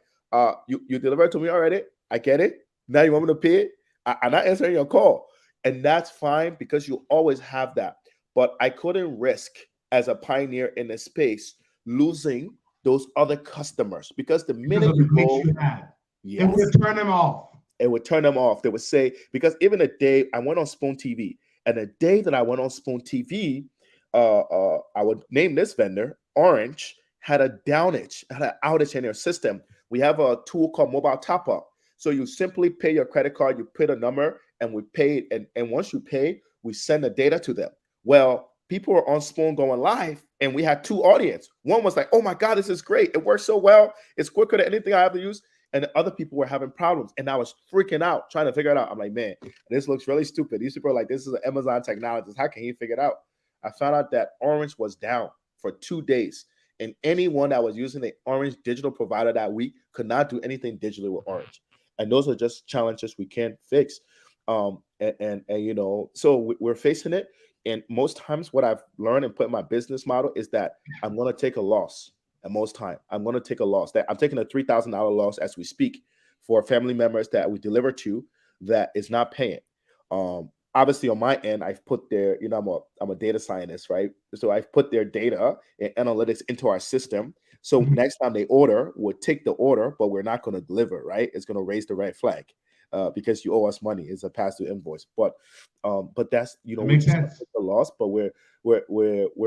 you delivered to me already. I get it. Now you want me to pay it? I'm not answering your call. And that's fine because you always have that. But I couldn't risk, as a pioneer in this space, losing those other customers because the minute you go, it would turn them off. It would turn them off. They would say, because even the day I went on Spoon TV, and the day that I went on Spoon TV, I would name this vendor, Orange, had an outage in their system. We have a tool called Mobile Top Up. So you simply pay your credit card, you put a number, and we pay it. And once you pay, we send the data to them. Well, people were on Spoon going live, and we had two audience. One was like, "Oh my God, this is great! It works so well. It's quicker than anything I ever used." And the other people were having problems, and I was freaking out trying to figure it out. I'm like, "Man, this looks really stupid." These people are like, "This is an Amazon technologist. How can he figure it out?" I found out that Orange was down for 2 days, and anyone that was using the Orange digital provider that week could not do anything digitally with Orange. And those are just challenges we can't fix. And you know, so we're facing it. And most times, what I've learned and put in my business model is that I'm going to take a loss. And most time, I'm going to take a loss. That I'm taking a $3,000 loss as we speak for family members that we deliver to that is not paying. Obviously, on my end, I've put their, you know, I'm a data scientist, right? So I've put their data and analytics into our system. So next time they order, we'll take the order, but we're not going to deliver, right? It's going to raise the red flag. Because you owe us money. It's a pass-through invoice, but that's, you know, we just take the loss, but we're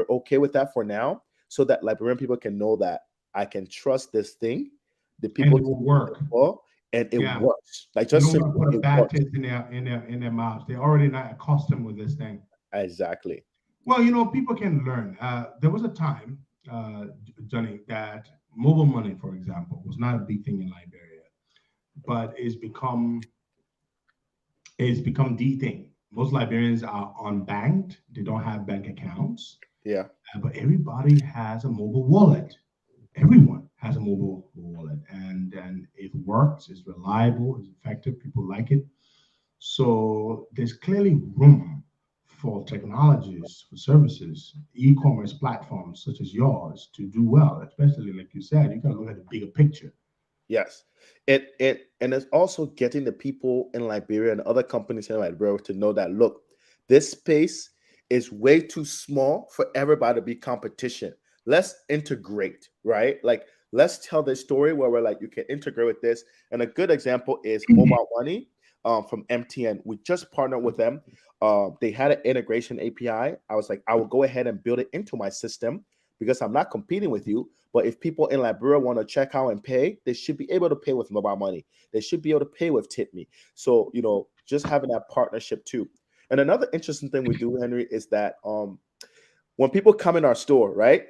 okay with that for now, so that Liberian people can know that I can trust this thing. The people and it will work, and it works. Like just you don't put a bad taste in their mouths. They're already not accustomed with this thing. Exactly. Well, you know, people can learn. There was a time, Johnny, that mobile money, for example, was not a big thing in Liberia, but it's become the thing. Most Liberians are unbanked. They don't have bank accounts. Yeah. But everybody has a mobile wallet. Everyone has a mobile wallet, and it works. It's reliable. It's effective. People like it. So there's clearly room for technologies, for services, e-commerce platforms such as yours to do well. Especially, like you said, you got to look at the bigger picture. Yes. And it's also getting the people in Liberia and other companies in Liberia to know that, look, this space is way too small for everybody to be competition. Let's integrate, right? Like, let's tell this story where we're like, you can integrate with this. And a good example is mobile money from MTN. We just partnered with them. They had an integration API. I was like, I will go ahead and build it into my system because I'm not competing with you. But if people in Liberia want to check out and pay, they should be able to pay with mobile money. They should be able to pay with TipMe. So, you know, just having that partnership too. And another interesting thing we do, Henry, is that when people come in our store, right,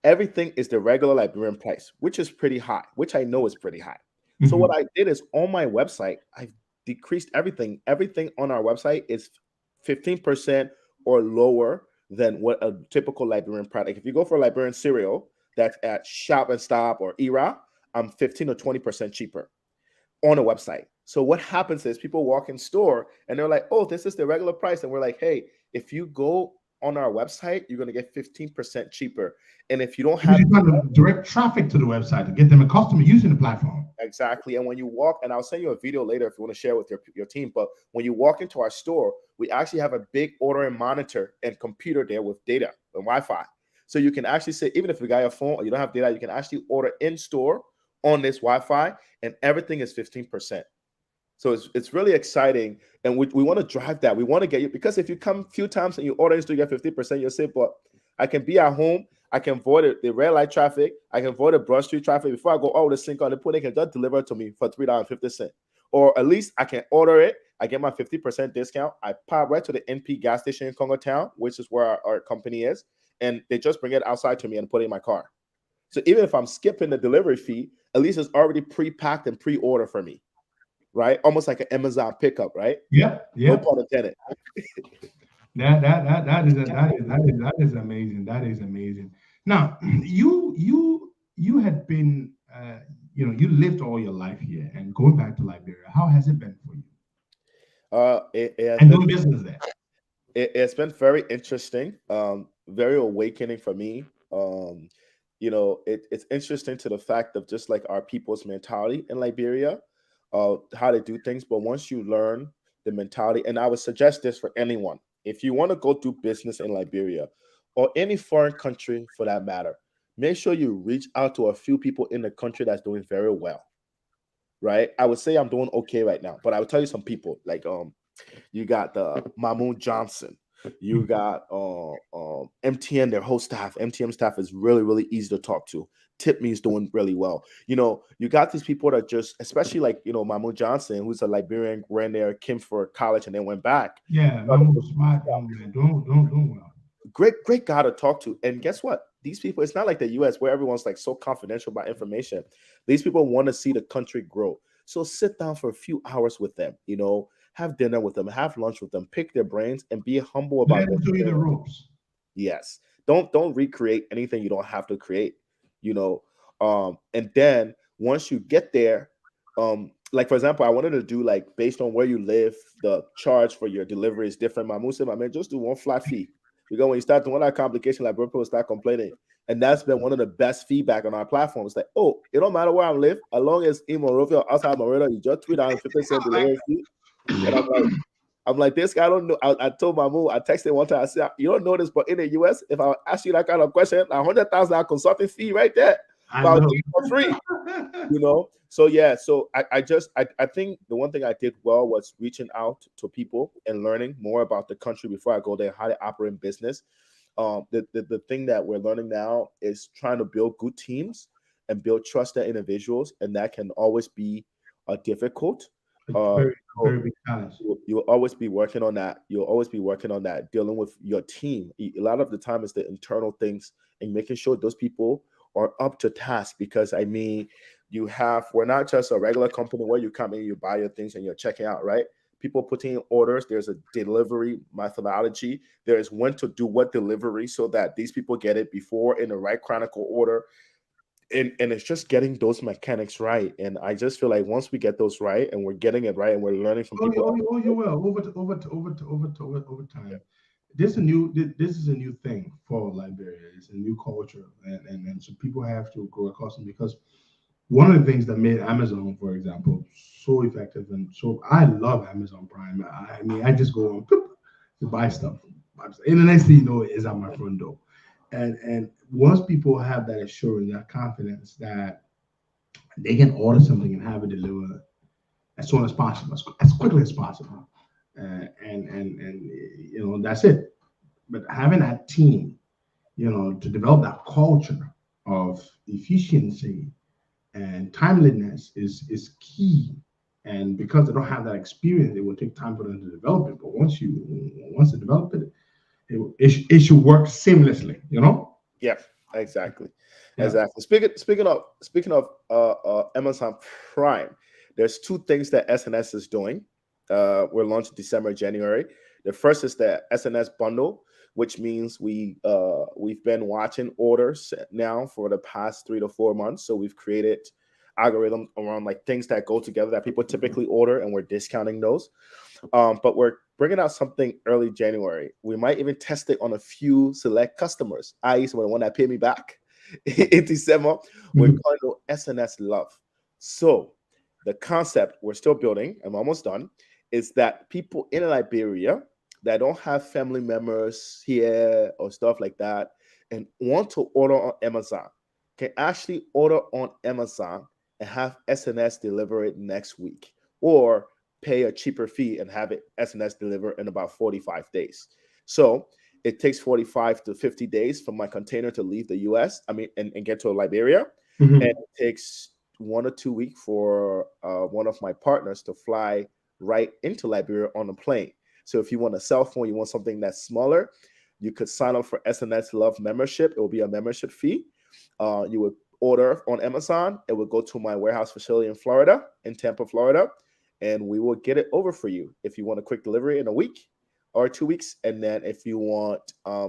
everything is the regular Liberian price, which is pretty high, which I know is pretty high. So what I did is on my website, I've decreased everything. Everything on our website is 15% or lower than what a typical Liberian product. If you go for a Liberian cereal that's at Shop and Stop or Era, I'm 15 or 20% cheaper on a website. So what happens is people walk in store and they're like, oh, this is the regular price. And we're like, hey, if you go on our website, you're going to get 15% cheaper. And if you don't have direct traffic to the website to get them accustomed to using the platform. Exactly. And when you walk, and I'll send you a video later if you want to share with your team, but when you walk into our store, we actually have a big ordering monitor and computer there with data and Wi-Fi. So you can actually say, even if you got your phone or you don't have data, you can actually order in store on this Wi-Fi and everything is 15%. So it's really exciting. And we want to drive that. We want to get you, because if you come a few times and you order in store, you get 50%, you'll say, but I can be at home. I can avoid the red light traffic. I can avoid the Broad Street traffic before I go all the sink on the put. They can just deliver it to me for $3.50. Or at least I can order it. I get my 50% discount. I pop right to the NP gas station in Congo Town, which is where our company is. And they just bring it outside to me and put it in my car. So even if I'm skipping the delivery fee, at least it's already pre-packed and pre-ordered for me, right? Almost like an Amazon pickup, right? Yeah. No pun intended. That is amazing. That is amazing. Now, you had been, you lived all your life here, and going back to Liberia, how has it been for you? And doing business there. It's been very interesting, very awakening for me. It's interesting to the fact of just like our people's mentality in Liberia, how they do things. But once you learn the mentality, and I would suggest this for anyone, if you want to go do business in Liberia or any foreign country for that matter, make sure you reach out to a few people in the country that's doing very well, right? I would say I'm doing okay right now, but I will tell you some people like you got the Mahmoud Johnson, you got MTN, their whole staff. MTN staff is really, really easy to talk to. TipMe is doing really well. You got these people that just, especially like, Mahmoud Johnson, who's a Liberian, ran there, came for college and then went back. Yeah, Mahmoud, smart young man, doing well. great guy to talk to. And guess what? These people, it's not like the US where everyone's like so confidential about information. These people want to see the country grow. So sit down for a few hours with them, you know, have dinner with them, have lunch with them, pick their brains, and be humble about Let them show you the ropes. Yes. Don't recreate anything you don't have to create, you know. And then once you get there, like for example, I wanted to do like based on where you live, the charge for your delivery is different. My Muslim, I mean, just do one flat fee. Because when you start doing that complication, like people start complaining. And that's been one of the best feedback on our platform. It's like, oh, it don't matter where I live, as long as in Monrovia or outside Marital, you just tweet out 50% delivery fee. And I'm like, this guy don't know. I told my mom, I texted one time, I said, you don't know this, but in the US, if I ask you that kind of question, $100,000 consulting fee right there, about for free. You know, so yeah, so I think the one thing I did well was reaching out to people and learning more about the country before I go there, how they operate in business. The thing that we're learning now is trying to build good teams and build trusted individuals, and that can always be difficult. Very big challenge. You'll always be working on that. You'll always be working on that, dealing with your team. A lot of the time, it's the internal things and making sure those people are up to task. Because I mean, we're not just a regular company where you come in, you buy your things, and you're checking out, right? People putting in orders. There's a delivery methodology. There is when to do what delivery so that these people get it before in the right chronicle order. And it's just getting those mechanics right. And I just feel like once we get those right and we're getting it right and we're learning from people. You will over time. This is a new thing for Liberia. It's a new culture, and so people have to grow accustomed, because one of the things that made Amazon, for example, so effective, and so I love Amazon Prime. I mean, I just go on to buy stuff, and the next thing you know, it's at my front door. And once people have that assurance, that confidence that they can order something and have it delivered as soon as possible, as quickly as possible, and you know, that's it. But having that team, you know, to develop that culture of efficiency and timeliness is key. And because they don't have that experience, it will take time for them to develop it. But once they develop it, it should work seamlessly, you know? Yeah, exactly. Yeah. Exactly. Speaking of Amazon Prime, there's two things that SNS is doing. We're launched December, January. The first is the SNS bundle, which means we've been watching orders now for the past 3 to 4 months. So we've created algorithm around like things that go together that people typically order, and we're discounting those. But we're bringing out something early January. We might even test it on a few select customers, i.e. the one that paid me back in December. We're calling it SNS Love. So the concept we're still building, I'm almost done, is that people in Liberia that don't have family members here or stuff like that and want to order on Amazon can actually order on Amazon and have SNS deliver it next week, or pay a cheaper fee and have it SNS deliver in about 45 days. So it takes 45 to 50 days for my container to leave the US, and get to Liberia. And it takes 1 or 2 weeks for one of my partners to fly right into Liberia on a plane. So if you want a cell phone, you want something that's smaller, you could sign up for SNS Love membership. It will be a membership fee. You would order on Amazon. It would go to my warehouse facility in Florida, in Tampa, Florida, and we will get it over for you if you want a quick delivery in a week or 2 weeks. And then if you want a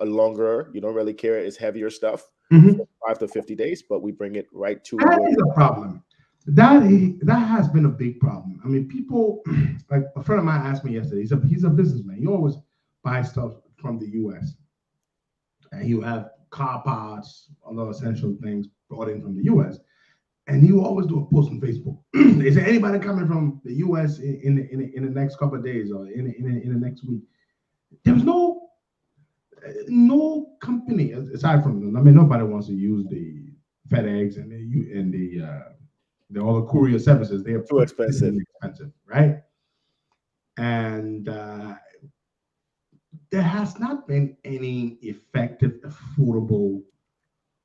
longer, you don't really care, it's heavier stuff, 5 to 50 days, but we bring it right to that is a problem. That has been a big problem. I mean, people, like a friend of mine asked me yesterday, he's a businessman. He always buys stuff from the US. And he will have car parts, other essential things brought in from the US. And he will always do a post on Facebook. Is there anybody coming from the US in the next couple of days or in the next week? There's no company aside from them. I mean, nobody wants to use the FedEx and the all the courier services. They are too expensive, right? And there has not been any effective, affordable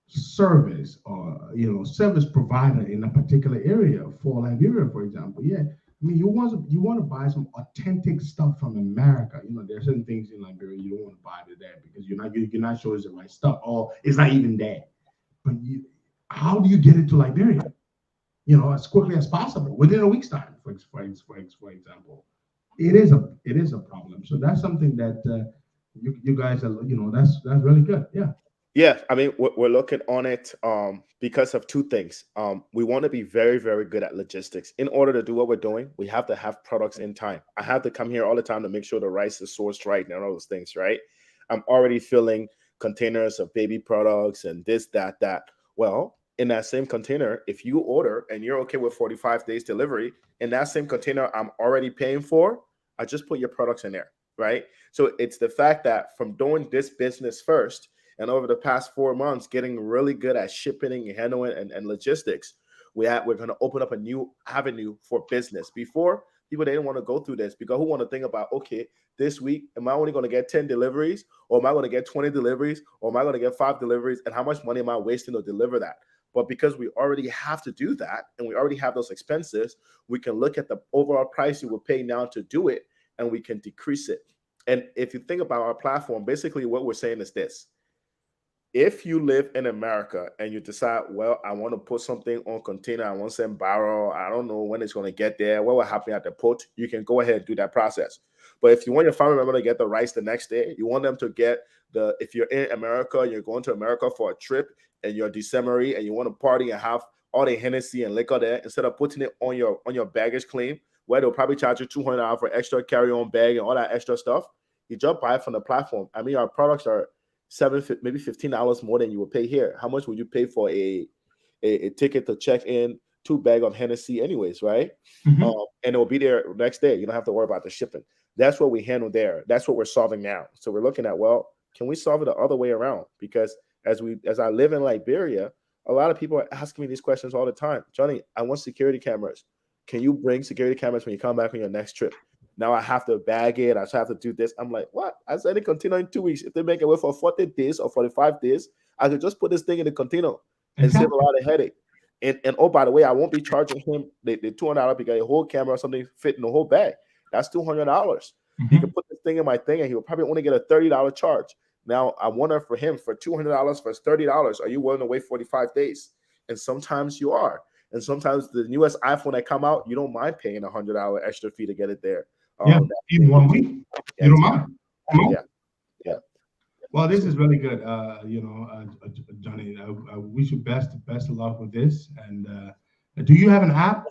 service or service provider in a particular area for Liberia, for example. Yeah, I mean, you want to buy some authentic stuff from America. You know, there are certain things in Liberia you don't want to buy to there because you're not sure it's the right stuff, or it's not even there. But how do you get it to Liberia? You know, as quickly as possible, within a week's time, for example. It is a problem. So that's something that you guys are, that's really good. Yeah. Yeah, I mean, we're looking on it because of two things. We want to be very, very good at logistics. In order to do what we're doing, we have to have products in time. I have to come here all the time to make sure the rice is sourced right and all those things, right? I'm already filling containers of baby products and this, that. Well, in that same container, if you order and you're okay with 45 days delivery, in that same container I'm already paying for, I just put your products in there, right? So it's the fact that from doing this business first, and over the past 4 months, getting really good at shipping and handling and logistics, we're going to open up a new avenue for business. Before, people didn't want to go through this because who want to think about, okay, this week, am I only going to get 10 deliveries, or am I going to get 20 deliveries, or am I going to get 5 deliveries, and how much money am I wasting to deliver that? But because we already have to do that, and we already have those expenses, we can look at the overall price you will pay now to do it, and we can decrease it. And if you think about our platform, basically what we're saying is this. If you live in America and you decide, well, I want to put something on container, I want to send barrel, I don't know when it's going to get there, what will happen at the port, you can go ahead and do that process. But if you want your family member to get the rice the next day, you want them to get if you're in America, you're going to America for a trip and you're December and you want to party and have all the Hennessy and liquor there, instead of putting it on your baggage claim, where they'll probably charge you $200 for extra carry-on bag and all that extra stuff, you just buy it from the platform. I mean, our products are maybe $15 more than you would pay here. How much would you pay for a ticket to check in, 2 bags of Hennessy anyways, right? Mm-hmm. And it will be there next day. You don't have to worry about the shipping. That's what we handle there. That's what we're solving now. So we're looking at, well, can we solve it the other way around? Because as I live in Liberia, a lot of people are asking me these questions all the time. Johnny, I want security cameras. Can you bring security cameras when you come back on your next trip? Now I have to bag it. I have to do this. I'm like, what? I said the container in 2 weeks. If they make it wait for 40 days or 45 days, I could just put this thing in the container and save a lot of headache. And oh, by the way, I won't be charging him the $200 because a whole camera or something fit in the whole bag. That's $200. Mm-hmm. He can put this thing in my thing and he will probably only get a $30 charge. Now I wonder for him, for $200 for $30, are you willing to wait 45 days? And sometimes you are. And sometimes the newest iPhone that come out, you don't mind paying $100 extra fee to get it there. Yeah, in 1 week. Yeah, You don't mind. Yeah. Well, this is really good. Johnny, I wish you best of luck with this. And do you have an app?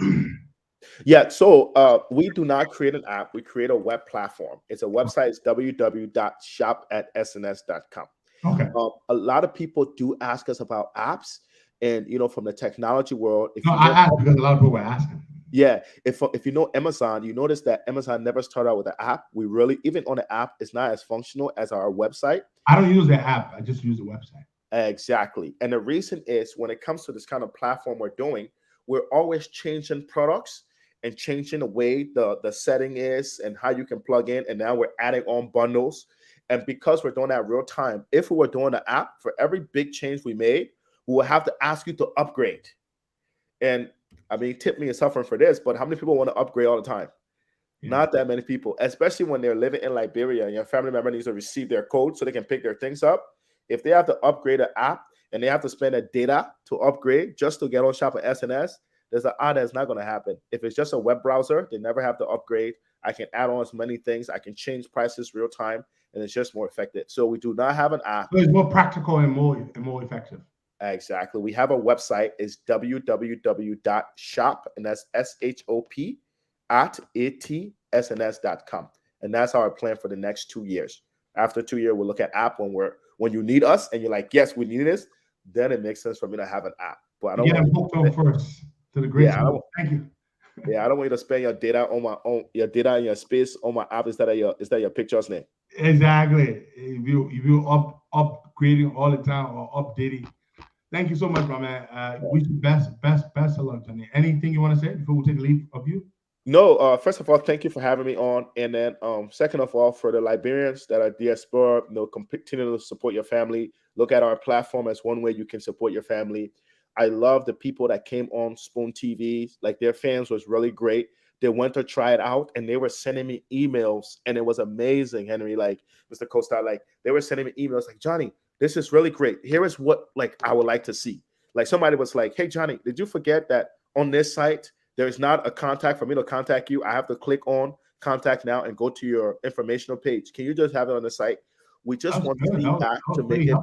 Yeah, so we do not create an app. We create a web platform. It's a website. It's www.shop@sns.com. Okay. A lot of people do ask us about apps, and from the technology world. I asked because a lot of people were asking. Yeah, if you know Amazon, you notice that Amazon never started out with an app. We really, even on the app, it's not as functional as our website. I don't use the app. I just use the website. Exactly. And the reason is when it comes to this kind of platform we're doing, we're always changing products and changing the way the setting is and how you can plug in. And now we're adding on bundles. And because we're doing that real time, if we were doing the app, for every big change we made, we will have to ask you to upgrade. And I mean, tip me is suffering for this, but how many people want to upgrade all the time? Yeah. Not that many people, especially when they're living in Liberia and your family member needs to receive their code so they can pick their things up. If they have to upgrade an app and they have to spend a data to upgrade just to get on Shop at SNS, there's an odd that's not going to happen. If it's just a web browser, they never have to upgrade. I can add on as many things. I can change prices real time, and it's just more effective. So we do not have an app. So it's more practical and more effective. Exactly. We have a website. It's www.shop, and that's SHOP @ATSNS.com. And that's our plan for the next 2 years. After 2 years, we'll look at app when you need us and you're like, yes, we need this, then it makes sense for me to have an app. But I don't want booked on first to the great Thank you. Yeah, I don't want you to spend your data on my own, your data and your space on my app instead of your picture's name. Exactly. If you upgrading all the time or updating. Thank you so much, my man. Wish you best of luck, Johnny. Anything you want to say before we take leave of you? No, first of all, thank you for having me on. And then second of all, for the Liberians that are diaspora, continue to support your family. Look at our platform as one way you can support your family. I love the people that came on Spoon TV. Like, their fans was really great. they went to try it out, and they were sending me emails, and it was amazing, Henry. Like Mr. Costa, like they were sending me emails like, Johnny, this is really great. Here is what like I would like to see. Like somebody was like, hey Johnny, did you forget that on this site there is not a contact for me to contact you? I have to click on contact now and go to your informational page. Can you just have it on the site? We just want feedback to make it.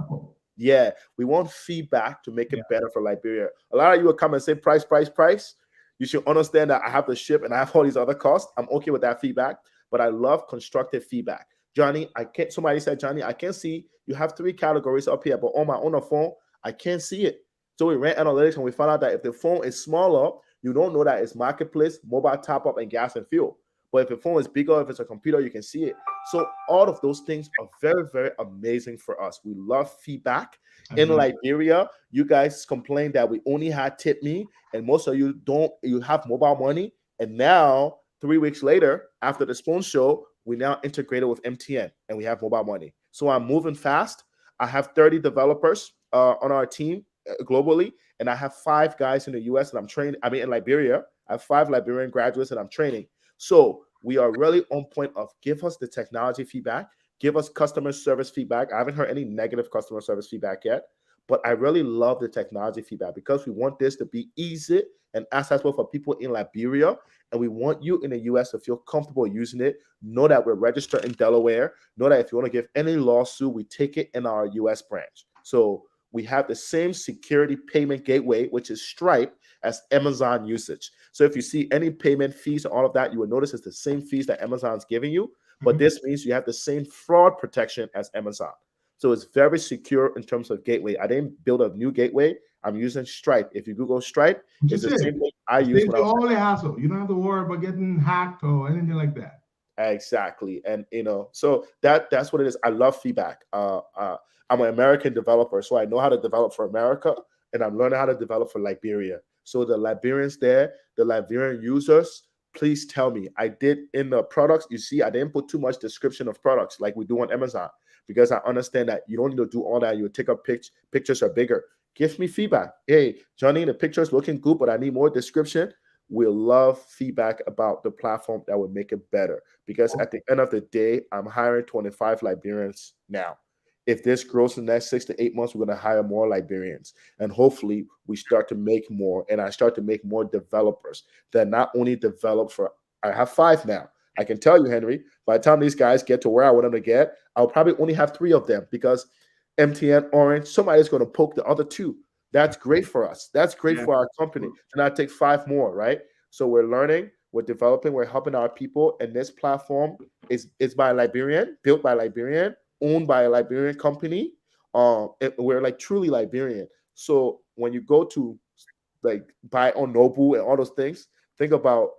Yeah, we want feedback to make it better for Liberia. A lot of you will come and say price, price, price. You should understand that I have to ship and I have all these other costs. I'm okay with that feedback, but I love constructive feedback. Johnny, I can't. Somebody said, Johnny, I can't see. You have 3 categories up here, but on the phone, I can't see it. So we ran analytics and we found out that if the phone is smaller, you don't know that it's marketplace, mobile top up, and gas and fuel. But if the phone is bigger, if it's a computer, you can see it. So all of those things are very, very amazing for us. We love feedback. In Liberia, you guys complain that we only had Tip Me, and most of you don't. You have mobile money, and now 3 weeks later, after the Spoon Show, we now integrated with MTN, and we have mobile money. So I'm moving fast. I have 30 developers on our team globally, and I have 5 guys in the US, and I'm training. I mean, in Liberia, I have 5 Liberian graduates, and I'm training. So we are really on point of give us the technology feedback, give us customer service feedback. I haven't heard any negative customer service feedback yet, but I really love the technology feedback because we want this to be easy and accessible for people in Liberia. And we want you in the US to feel comfortable using it. Know that we're registered in Delaware. Know that if you want to give any lawsuit, we take it in our US branch. So we have the same security payment gateway, which is Stripe, as Amazon usage. So if you see any payment fees and all of that, you will notice it's the same fees that Amazon's giving you. But this means you have the same fraud protection as Amazon. So it's very secure in terms of gateway. I didn't build a new gateway. I'm using Stripe. If you Google Stripe, it's the same thing I use. All the hassle. You don't have to worry about getting hacked or anything like that. Exactly. And so that's what it is. I love feedback. I'm an American developer, so I know how to develop for America, and I'm learning how to develop for Liberia. So the Liberians there, the Liberian users, please tell me. I did in the products, you see, I didn't put too much description of products like we do on Amazon because I understand that you don't need to do all that. You take a pictures are bigger. Give me feedback. Hey, Johnny, the picture's looking good, but I need more description. We'll love feedback about the platform that would make it better because at the end of the day, I'm hiring 25 Liberians now. If this grows in the next 6 to 8 months, we're going to hire more Liberians. And hopefully we start to make more. And I start to make more developers that not only develop for, I have 5 now. I can tell you, Henry, by the time these guys get to where I want them to get, I'll probably only have 3 of them because MTN, Orange, somebody's going to poke the other 2. That's great for us. That's great for our company. And I take 5 more, right? So we're learning, we're developing, we're helping our people. And this platform is by a Liberian, built by a Liberian, owned by a Liberian company. We're like truly Liberian. So when you go to like buy on Nobu and all those things, think about,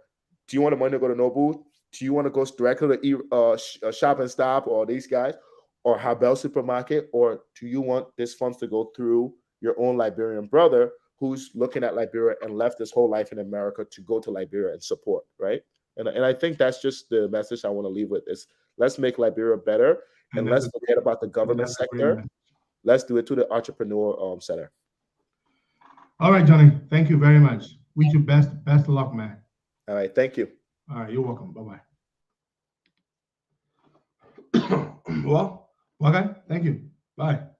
do you want the money to go to Nobu? Do you want to go directly to Shop and Stop or these guys or Habel Supermarket? Or do you want this funds to go through your own Liberian brother who's looking at Liberia and left his whole life in America to go to Liberia and support, right? And I think that's just the message I want to leave with is let's make Liberia better. And let's forget about the government sector. Let's do it to the entrepreneur center. All right, Johnny. Thank you very much. Wish you best of luck, man. All right. Thank you. All right. You're welcome. Bye-bye. Well, okay. Thank you. Bye.